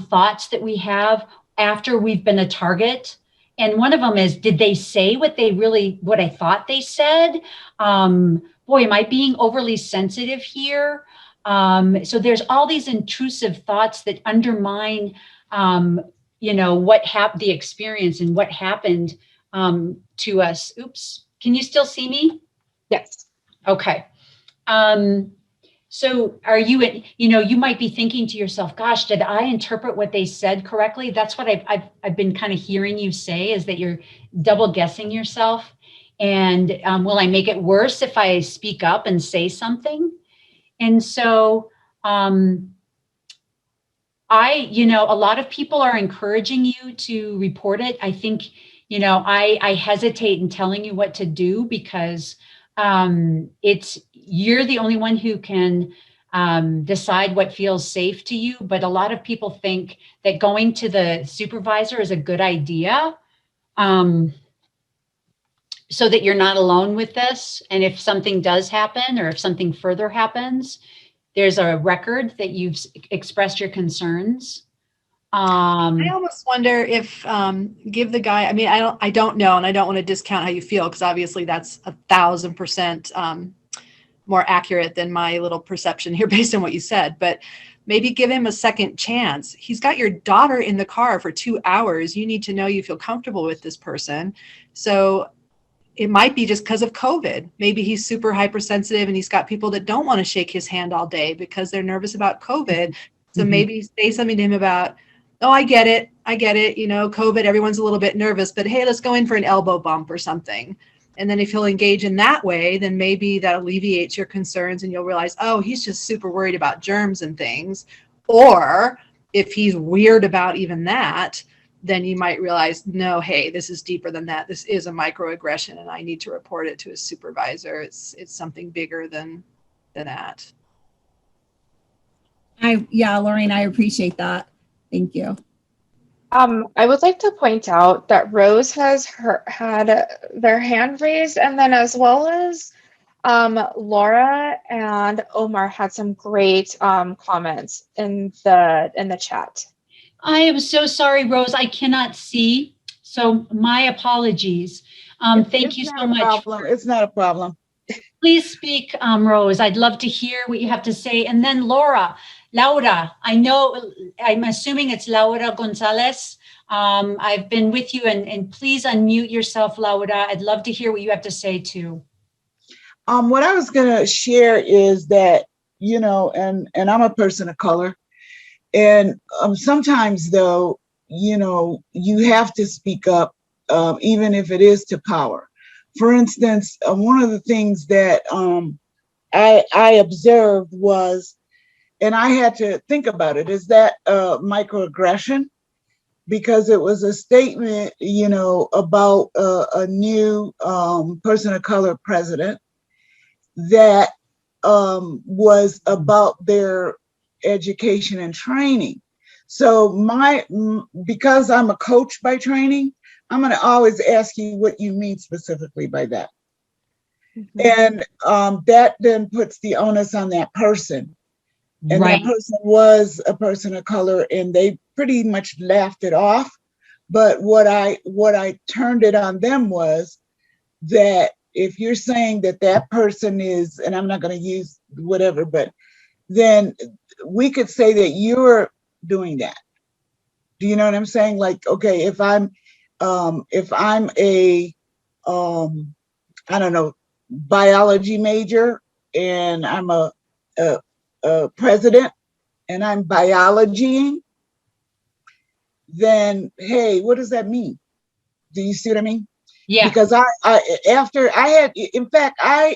thoughts that we have after we've been a target? And one of them is, did they say what I thought they said? Boy, am I being overly sensitive here? So there's all these intrusive thoughts that undermine, the experience and what happened to us. Oops. Can you still see me? Yes. Okay. So are you, you might be thinking to yourself, gosh, did I interpret what they said correctly? That's what I've been kind of hearing you say, is that you're double guessing yourself. And will I make it worse if I speak up and say something? And so a lot of people are encouraging you to report it. I think, I hesitate in telling you what to do because you're the only one who can decide what feels safe to you. But a lot of people think that going to the supervisor is a good idea, so that you're not alone with this. And if something does happen, or if something further happens, there's a record that you've expressed your concerns. I almost wonder if give the guy, I mean, I don't know, and I don't want to discount how you feel, because obviously that's 1,000% more accurate than my little perception here based on what you said, but maybe give him a second chance. He's got your daughter in the car for 2 hours. You need to know you feel comfortable with this person. So it might be just because of COVID. Maybe he's super hypersensitive and he's got people that don't want to shake his hand all day because they're nervous about COVID. So maybe say something to him about, oh, I get it. COVID, everyone's a little bit nervous, but hey, let's go in for an elbow bump or something. And then if he'll engage in that way, then maybe that alleviates your concerns and you'll realize, oh, he's just super worried about germs and things. Or if he's weird about even that, then you might realize, no, hey, this is deeper than that. This is a microaggression and I need to report it to a supervisor. It's something bigger than that. Lorraine, I appreciate that. Thank you. I would like to point out that Rose has had their hand raised, and then as well as Laura and Omar had some great comments in the chat. I am so sorry, Rose. I cannot see. So my apologies. Thank you so much. It's not a problem. Please speak, Rose. I'd love to hear what you have to say. And then Laura, I'm assuming it's Laura Gonzalez. I've been with you, and please unmute yourself, Laura. I'd love to hear what you have to say too. What I was gonna share is that, and I'm a person of color, and sometimes though, you have to speak up, even if it is to power. For instance, one of the things that I observed was, and I had to think about it, is that microaggression? Because it was a statement, about a new person of color president that was about their education and training. So because I'm a coach by training, I'm going to always ask you what you mean specifically by that. And that then puts the onus on that person. And that person was a person of color, and they pretty much laughed it off. But what I turned it on them was that if you're saying that person is, and I'm not going to use whatever, but then we could say that you're doing that. Do you know what I'm saying? Like, okay, if I'm a I don't know, biology major, and I'm a president, and I'm biologying, then hey, what does that mean? Do you see what I mean? Yeah. Because I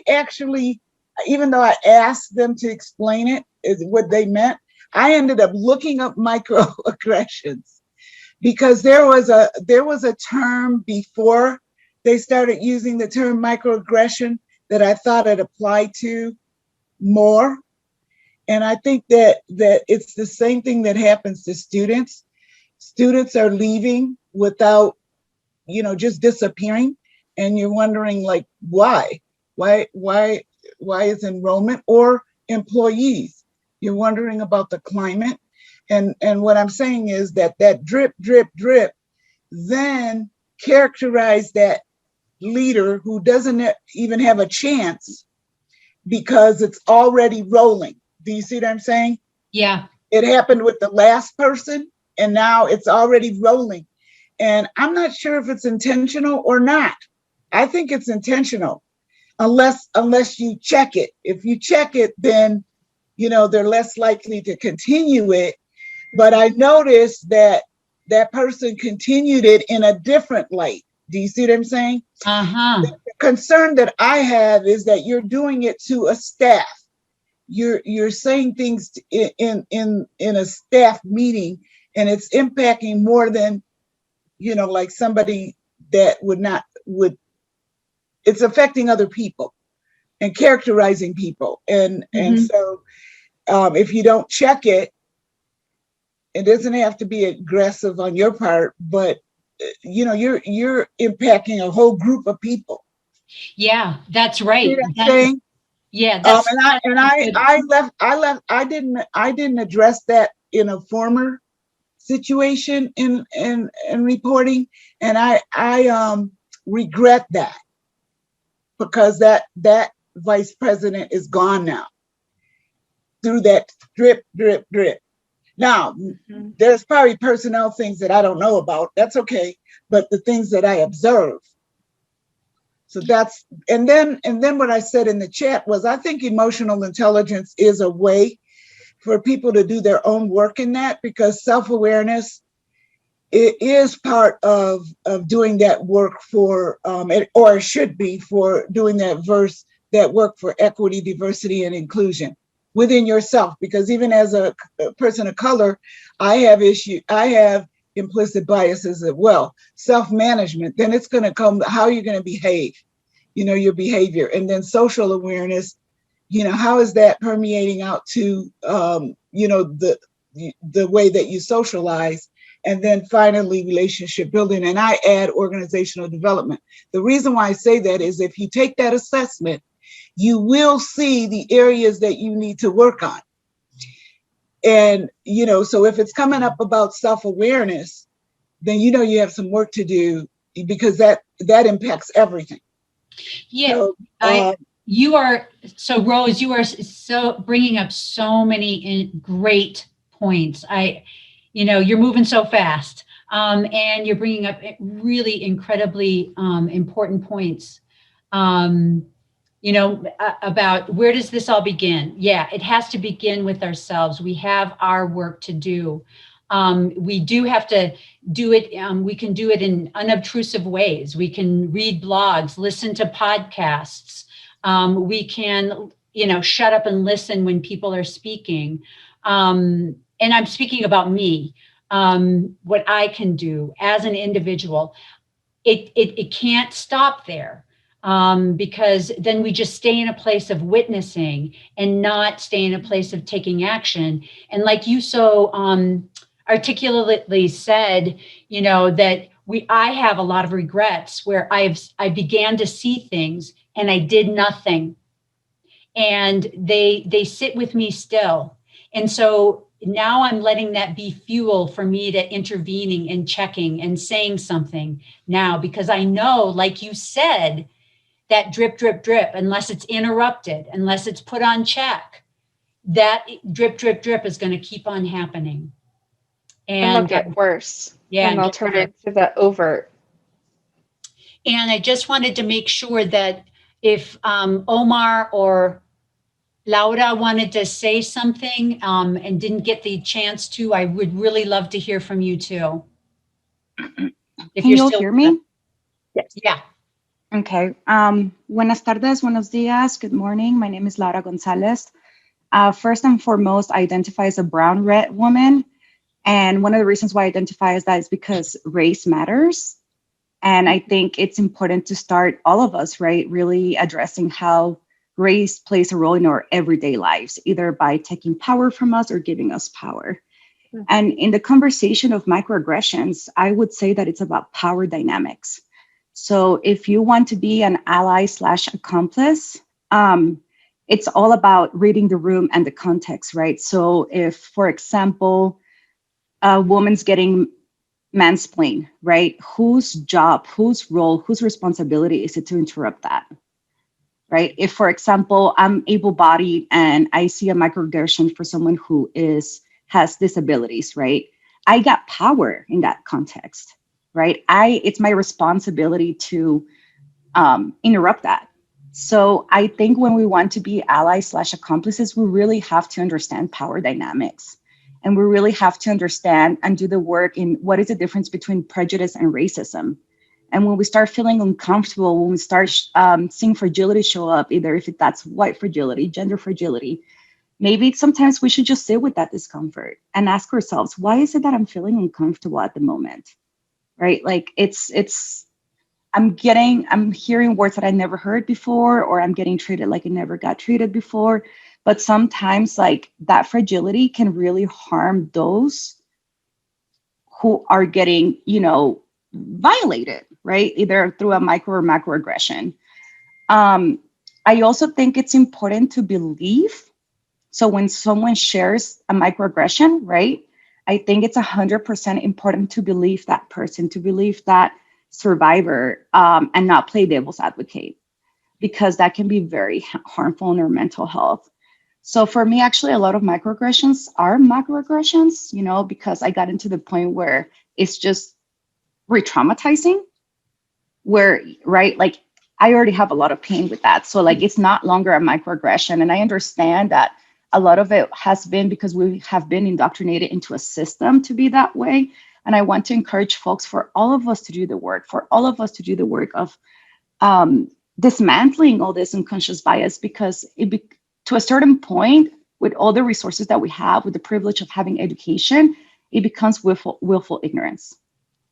actually, even though I asked them to explain it, is what they meant, I ended up looking up microaggressions because there was a term before they started using the term microaggression that I thought it applied to more. And I think that it's the same thing that happens to students. Students are leaving without, just disappearing. And you're wondering, like, why is enrollment, or employees? You're wondering about the climate. And what I'm saying is that drip, drip, drip, then characterize that leader who doesn't even have a chance because it's already rolling. Do you see what I'm saying? Yeah. It happened with the last person, and now it's already rolling. And I'm not sure if it's intentional or not. I think it's intentional, unless you check it. If you check it, then they're less likely to continue it. But I noticed that person continued it in a different light. Do you see what I'm saying? The concern that I have is that you're doing it to a staff. You're saying things in a staff meeting, and it's impacting more than like somebody that would. It's affecting other people and characterizing people, and so if you don't check it, it doesn't have to be aggressive on your part, but you're impacting a whole group of people. Yeah, that's right. You know what I'm saying? Yeah, that's I didn't address that in a former situation in reporting, and I regret that, because that vice president is gone now through that drip, drip, drip. Now, there's probably personnel things that I don't know about. That's okay. But the things that I observe. So that's, and then what I said in the chat was, I think emotional intelligence is a way for people to do their own work in that, because self-awareness, it is part of doing that work for, or it should be for doing that work for equity, diversity, and inclusion within yourself. Because even as a person of color, I have implicit biases as well. Self-management, then it's going to come, how you're going to behave, your behavior. And then social awareness, how is that permeating out to, the way that you socialize. And then finally, relationship building. And I add organizational development. The reason why I say that is, if you take that assessment, you will see the areas that you need to work on. And, so if it's coming up about self-awareness, then you have some work to do, because that impacts everything. Yeah. So, Rose, you are so bringing up so many great points. You're moving so fast, and you're bringing up really incredibly important points. About where does this all begin? Yeah, it has to begin with ourselves. We have our work to do. We do have to do it. We can do it in unobtrusive ways. We can read blogs, listen to podcasts. We can, shut up and listen when people are speaking. And I'm speaking about me, what I can do as an individual. It can't stop there. Because then we just stay in a place of witnessing and not stay in a place of taking action. And like you so articulately said, that I have a lot of regrets where I began to see things and I did nothing, and they sit with me still. And so now I'm letting that be fuel for me to intervening and checking and saying something now, because I know, like you said, that drip, drip, drip, unless it's interrupted, unless it's put on check, that drip, drip, drip is going to keep on happening. And they'll get worse. Yeah. And they'll turn into the overt. And I just wanted to make sure that if Omar or Laura wanted to say something and didn't get the chance to, I would really love to hear from you too. If Can you hear me? Yes. Yeah. Okay. Buenas tardes, buenos días, good morning. My name is Laura Gonzalez. First and foremost, I identify as a brown red woman. And one of the reasons why I identify as that is because race matters. And I think it's important to start all of us, right, really addressing how race plays a role in our everyday lives, either by taking power from us or giving us power. And in the conversation of microaggressions, I would say that it's about power dynamics. So if you want to be an ally / accomplice, it's all about reading the room and the context, right? So if, for example, a woman's getting mansplained, right? Whose job, whose role, whose responsibility is it to interrupt that, right? If, for example, I'm able-bodied and I see a microaggression for someone who has disabilities, right? I got power in that context, right? It's my responsibility to interrupt that. So I think when we want to be allies / accomplices, we really have to understand power dynamics. And we really have to understand and do the work in what is the difference between prejudice and racism. And when we start feeling uncomfortable, when we start seeing fragility show up, either if that's white fragility, gender fragility, maybe sometimes we should just sit with that discomfort and ask ourselves, why is it that I'm feeling uncomfortable at the moment, right? Like I'm hearing words that I never heard before, or I'm getting treated like I never got treated before. But sometimes like that fragility can really harm those who are getting, violated, right? Either through a micro or macroaggression. I also think it's important to believe. So when someone shares a microaggression, right? I think it's 100% important to believe that person, to believe that survivor, and not play devil's advocate, because that can be very harmful in our mental health. So for me, actually, a lot of microaggressions are macroaggressions, because I got into the point where it's just re-traumatizing, where, right, like I already have a lot of pain with that. So like, it's not longer a microaggression. And I understand that a lot of it has been because we have been indoctrinated into a system to be that way. And I want to encourage folks, for all of us to do the work, of dismantling all this unconscious bias, because to a certain point, with all the resources that we have, with the privilege of having education, it becomes willful ignorance,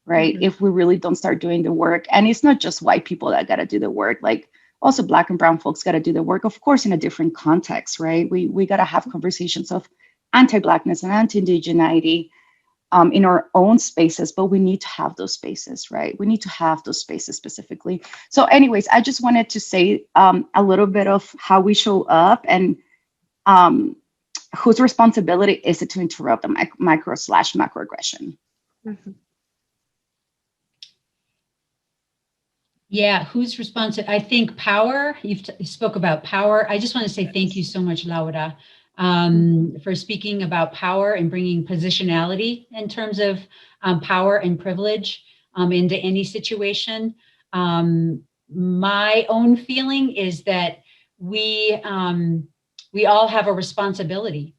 right? If we really don't start doing the work. And it's not just white people that got to do the work, like also Black and brown folks got to do the work, of course, in a different context, right? We got to have conversations of anti-Blackness and anti-Indigeneity in our own spaces, but we need to have those spaces, right? We need to have those spaces specifically. So anyways, I just wanted to say a little bit of how we show up and whose responsibility is it to interrupt the micro / macroaggression. Yeah, who's responsible? I think power, you spoke about power. I just want to say thank you so much, Laura, for speaking about power and bringing positionality in terms of power and privilege into any situation. My own feeling is that we all have a responsibility.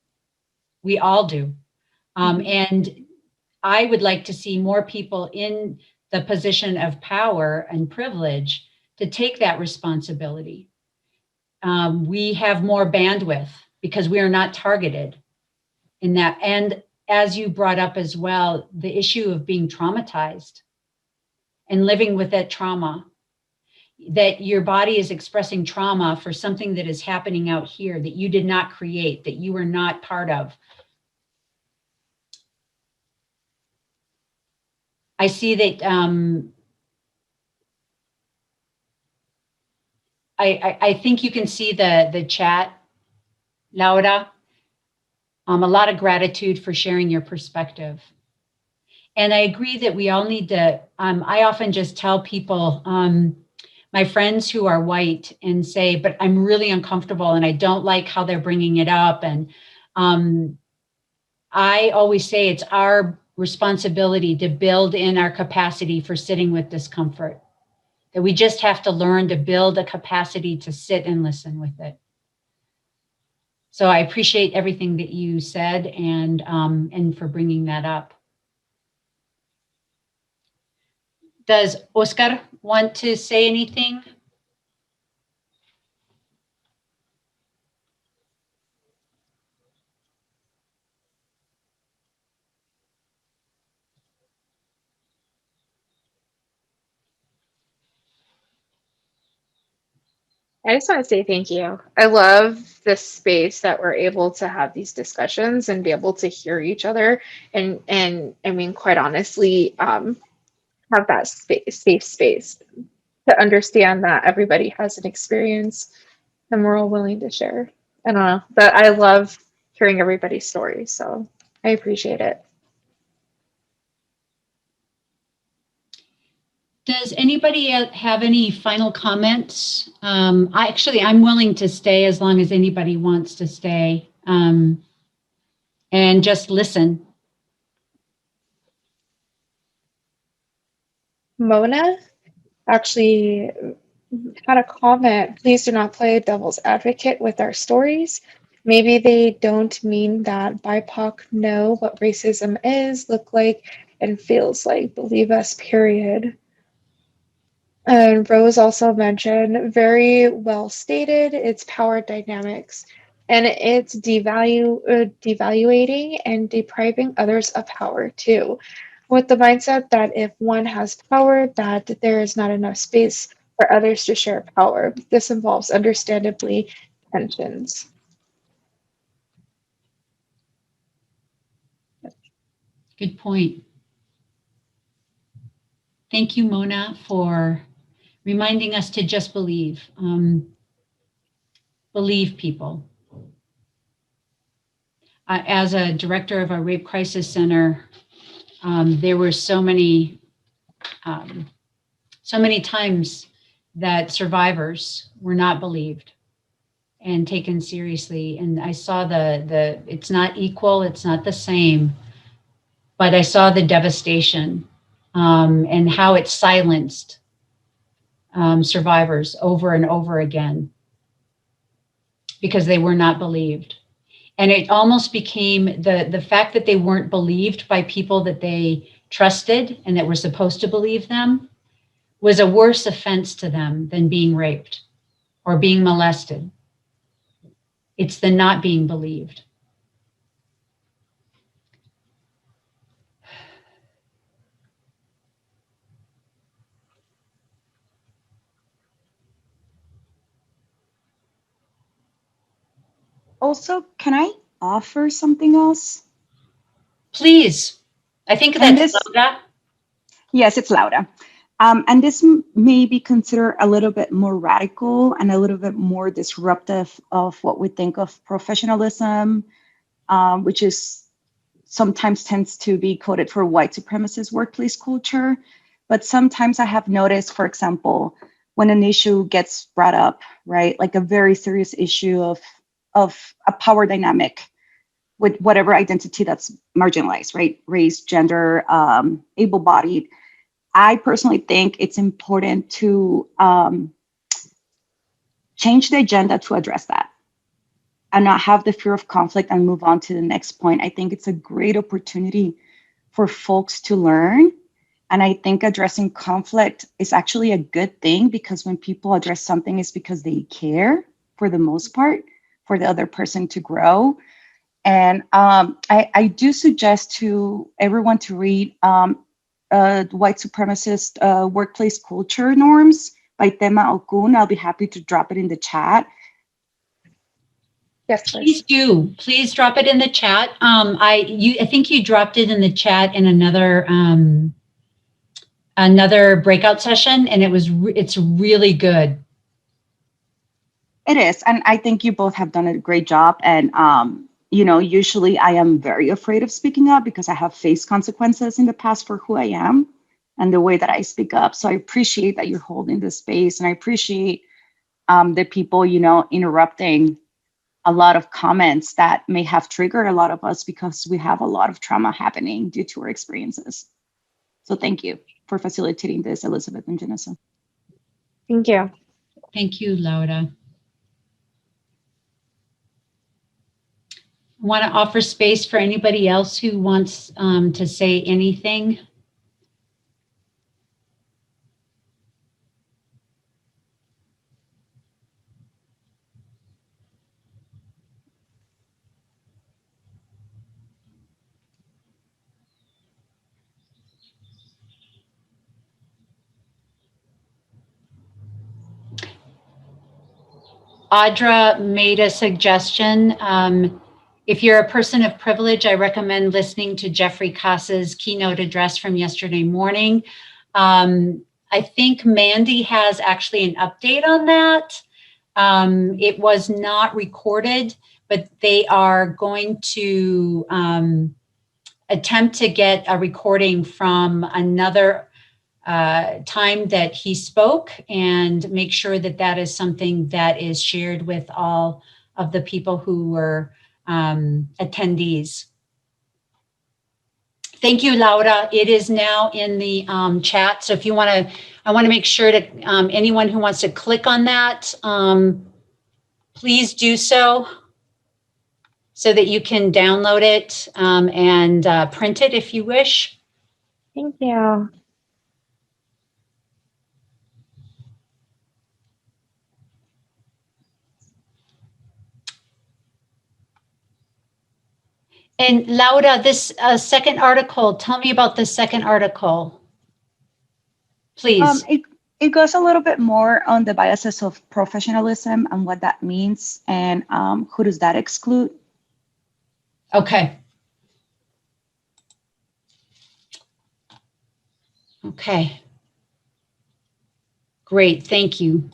We all do. And I would like to see more people in the position of power and privilege to take that responsibility. We have more bandwidth because we are not targeted in that. And as you brought up as well, the issue of being traumatized and living with that trauma, that your body is expressing trauma for something that is happening out here that you did not create, that you were not part of. I see that I think you can see the chat, Laura. A lot of gratitude for sharing your perspective. And I agree that we all need to, I often just tell people, my friends who are white, and say, but I'm really uncomfortable and I don't like how they're bringing it up. And I always say it's our responsibility to build in our capacity for sitting with discomfort, that we just have to learn to build a capacity to sit and listen with it. So I appreciate everything that you said and for bringing that up. Does Oscar want to say anything? I just want to say thank you. I love this space that we're able to have these discussions and be able to hear each other and I mean, quite honestly, have that safe space to understand that everybody has an experience and we're all willing to share. I don't know, but I love hearing everybody's stories, so I appreciate it. Does anybody have any final comments? I'm willing to stay as long as anybody wants to stay, and just listen. Mona actually had a comment. Please do not play devil's advocate with our stories. Maybe they don't mean that BIPOC know what racism is, look like, and feels like. Believe us, period. And Rose also mentioned, very well stated, it's power dynamics. And it's devaluating and depriving others of power too, with the mindset that if one has power, that there is not enough space for others to share power. This involves, understandably, tensions. Good point. Thank you, Mona, for reminding us to just believe. Believe people. As a director of our Rape Crisis Center, there were so many times that survivors were not believed and taken seriously. And I saw it's not equal, it's not the same, but I saw the devastation and how it silenced survivors over and over again because they were not believed. And it almost became the fact that they weren't believed by people that they trusted and that were supposed to believe them was a worse offense to them than being raped or being molested. It's the not being believed. Also, can I offer something else? Please. I think that's Laura. Yes, it's Laura. And this may be considered a little bit more radical and a little bit more disruptive of what we think of professionalism, which is sometimes tends to be coded for white supremacist workplace culture. But sometimes I have noticed, for example, when an issue gets brought up, right, like a very serious issue of a power dynamic with whatever identity that's marginalized, right, race, gender, able-bodied, I personally think it's important to change the agenda to address that and not have the fear of conflict and move on to the next point. I think it's a great opportunity for folks to learn. And I think addressing conflict is actually a good thing because when people address something, it's because they care for the most part for the other person to grow. And I do suggest to everyone to read White Supremacist Workplace Culture Norms by Tema Okun. I'll be happy to drop it in the chat. Yes, please do. Please drop it in the chat. I think you dropped it in the chat in another breakout session, and it's really good. It is, and I think you both have done a great job. And usually I am very afraid of speaking up because I have faced consequences in the past for who I am and the way that I speak up. So I appreciate that you're holding this space, and I appreciate the people, interrupting a lot of comments that may have triggered a lot of us because we have a lot of trauma happening due to our experiences. So thank you for facilitating this, Elizabeth and Janessa. Thank you. Thank you, Laura. Want to offer space for anybody else who wants to say anything? Audra made a suggestion. If you're a person of privilege, I recommend listening to Jeffrey Kass's keynote address from yesterday morning. I think Mandy has actually an update on that. It was not recorded, but they are going to attempt to get a recording from another time that he spoke and make sure that that is something that is shared with all of the people who were attendees. Thank you, Laura. It is now in the chat. So if you want to, I want to make sure that anyone who wants to click on that, please do so that you can download it and print it if you wish. Thank you. And Laura, this second article, tell me about the second article, please. It goes a little bit more on the biases of professionalism and what that means and who does that exclude. Okay. Okay. Great, thank you.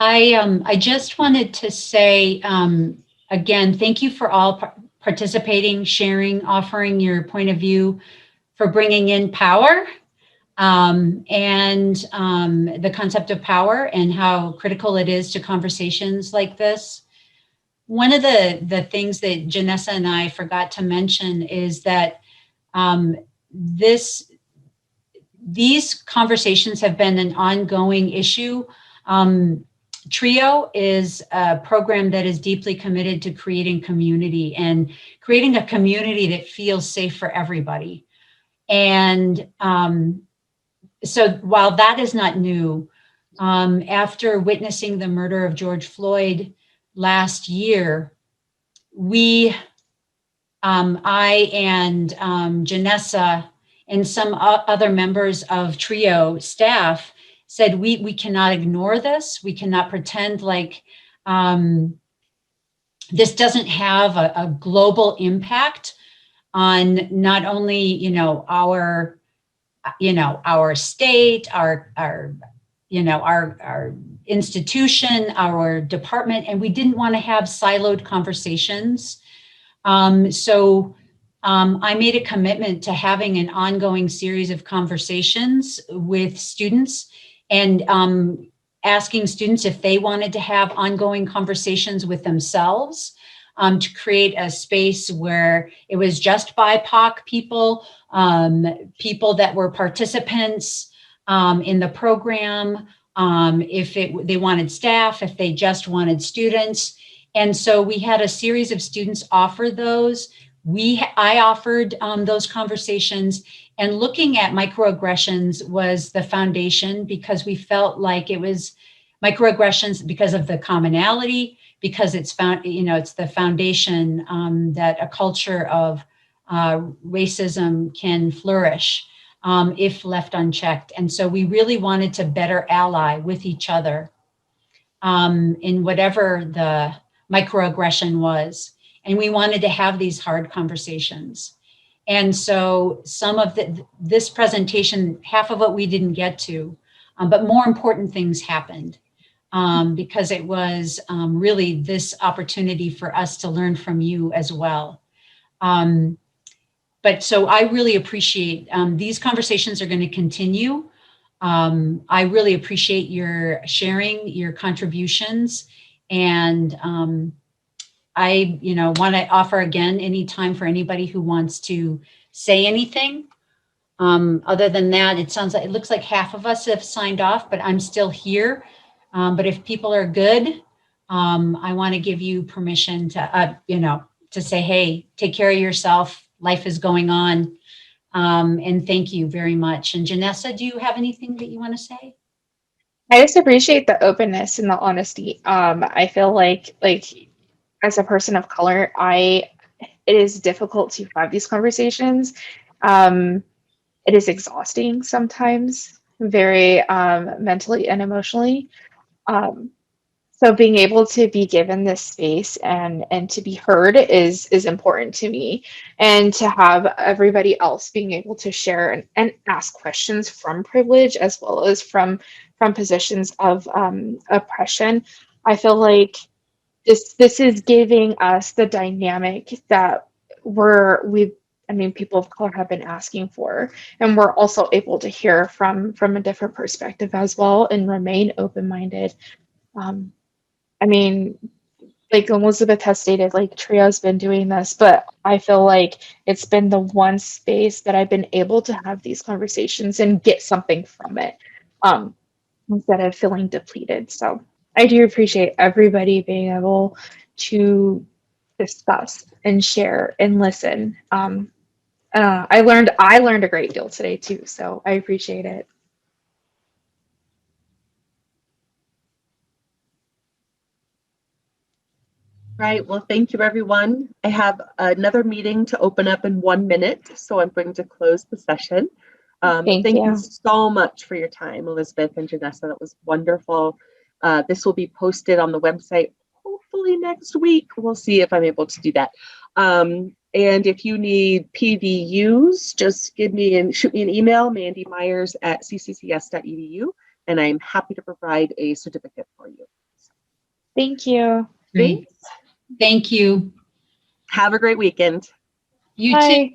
I just wanted to say, again, thank you for all participating, sharing, offering your point of view, for bringing in power and the concept of power and how critical it is to conversations like this. One of the things that Janessa and I forgot to mention is that these conversations have been an ongoing issue. TRIO is a program that is deeply committed to creating community and creating a community that feels safe for everybody. And so while that is not new, after witnessing the murder of George Floyd last year, I and Janessa and some other members of TRIO staff said, we cannot ignore this. We cannot pretend like this doesn't have a global impact on not only, our state, our institution, our department, and we didn't want to have siloed conversations. So I made a commitment to having an ongoing series of conversations with students and asking students if they wanted to have ongoing conversations with themselves, to create a space where it was just BIPOC people, people that were participants in the program, if they wanted staff, if they just wanted students. And so we had a series of students offer those. I offered those conversations, and looking at microaggressions was the foundation, because we felt like it was microaggressions because of the commonality, because it's it's the foundation that a culture of racism can flourish if left unchecked. And so we really wanted to better ally with each other in whatever the microaggression was. And we wanted to have these hard conversations. And so some of this presentation, half of it we didn't get to, but more important things happened because it was really this opportunity for us to learn from you as well. But so I really appreciate, these conversations are going to continue. I really appreciate your sharing, your contributions, and I, want to offer again any time for anybody who wants to say anything. Other than that, it looks like half of us have signed off, but I'm still here. But if people are good, I want to give you permission to, to say, hey, take care of yourself. Life is going on. And thank you very much. And Janessa, do you have anything that you want to say? I just appreciate the openness and the honesty. I feel like as a person of color, it is difficult to have these conversations. It is exhausting sometimes, very mentally and emotionally. Um, so being able to be given this space and to be heard is important to me, and to have everybody else being able to share and ask questions from privilege as well as from positions of oppression. I feel like this is giving us the dynamic that we've I mean, people of color have been asking for, and we're also able to hear from a different perspective as well and remain open-minded. Um, I mean, like Elizabeth has stated, like Trio's been doing this, but I feel like it's been the one space that I've been able to have these conversations and get something from it, instead of feeling depleted. So I do appreciate everybody being able to discuss and share and listen. I learned a great deal today too, so I appreciate it. Right. Well, thank you, everyone. I have another meeting to open up in 1 minute, so I'm going to close the session. Thank you so much for your time, Elizabeth and Janessa. That was wonderful. This will be posted on the website hopefully next week. We'll see if I'm able to do that. And if you need PDUs, just shoot me an email, mandymyers@cccs.edu, and I'm happy to provide a certificate for you. Thank you. Great. Thank you. Have a great weekend. You too.